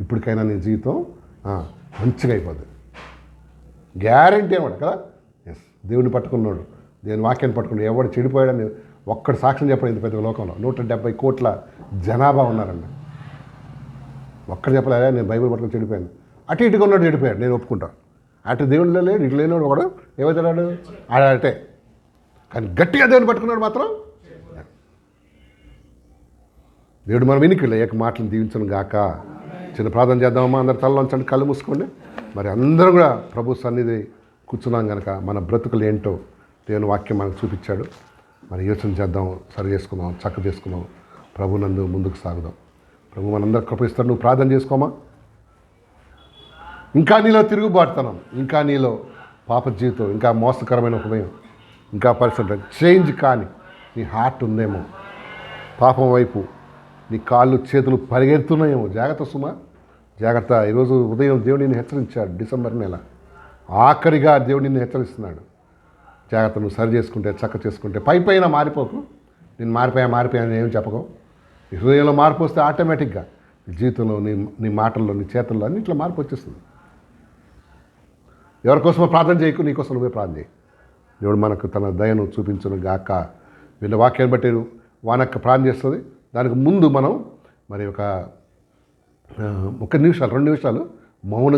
ఇప్పటికైనా నీ జీవితం మంచిగా అయిపోద్ది, గ్యారంటీ అనమాట కదా. ఎస్, దేవుడిని పట్టుకున్నాడు, దేవుని వాక్యాన్ని పట్టుకున్నాడు. ఎవడు చెడిపోయాడని ఒక్కడు సాక్ష్యం చెప్పడం ఇంత పెద్ద లోకంలో 170 కోట్ల జనాభా ఉన్నారండి. ఒక్కడు చెప్పలే నేను బైబిల్ పట్టుకుని చెడిపోయాను. అటు ఇటుగా ఉన్నాడు చెడిపోయాడు, నేను ఒప్పుకుంటాను. అటు దేవుడిలో లేడు, ఇటు లేనివాడు ఒకడు ఏమవుతాడు? ఆడే. కానీ గట్టిగా దేవుని పట్టుకున్నాడు మాత్రం దేవుడు మనం వినికిళ్ళ ఏక మాటలను దీవించను గాక. చిన్న ప్రార్థన చేద్దామమ్మా. అందరు తలలోంచండి, కళ్ళు మూసుకోండి. మరి అందరూ కూడా ప్రభు సన్నిధి కూర్చున్నాం కనుక మన బ్రతుకులు ఏంటో దేవుని వాక్యం మనకు చూపించాడు. మరి యోచన చేద్దాం, సరి చేసుకుందాం, చక్క చేసుకుందాం, ప్రభు నందు ముందుకు సాగుదాం. ప్రభు మనందరూ కృపిస్తాడు. నువ్వు ప్రార్థన చేసుకోమా. ఇంకా నీలో తిరుగుబాటుతనం, ఇంకా నీలో పాప జీవితం, ఇంకా మోసకరమైన హృదయం, ఇంకా పరిస్థితి చేంజ్ కానీ నీ హార్ట్ ఉందేమో, పాపం వైపు నీ కాళ్ళు చేతులు పరిగెడుతున్నాయేమో. జాగ్రత్త సుమా, జాగ్రత్త. ఈరోజు ఉదయం దేవుడు నిన్ను హెచ్చరించాడు. డిసెంబర్ నెల ఆఖరిగా దేవుడు నిన్ను హెచ్చరిస్తున్నాడు. జాగ్రత్త. నువ్వు సరి చేసుకుంటే, చక్క చేసుకుంటే పైన మారిపోకు. నేను మారిపోయాను ఏం చెప్పకు. నీ హృదయంలో మార్పు వస్తే ఆటోమేటిక్గా నీ జీవితంలో, నీ మాటల్లో, నీ చేతుల్లో అన్నింటిలో మార్పు వచ్చేస్తుంది. ఎవరికోసమో ప్రార్థన చేయకు, నీకోసం నువ్వే ప్రార్థన చేయి. దేవుడు మనకు తన దయను చూపించును గాక. వీళ్ళ వాక్యాన్ని బట్టి వానక్క ప్రార్థన చేస్తుంది. దానికి ముందు మనం మరి ఒక 1 నిమిషాలు 2 నిమిషాలు మౌనం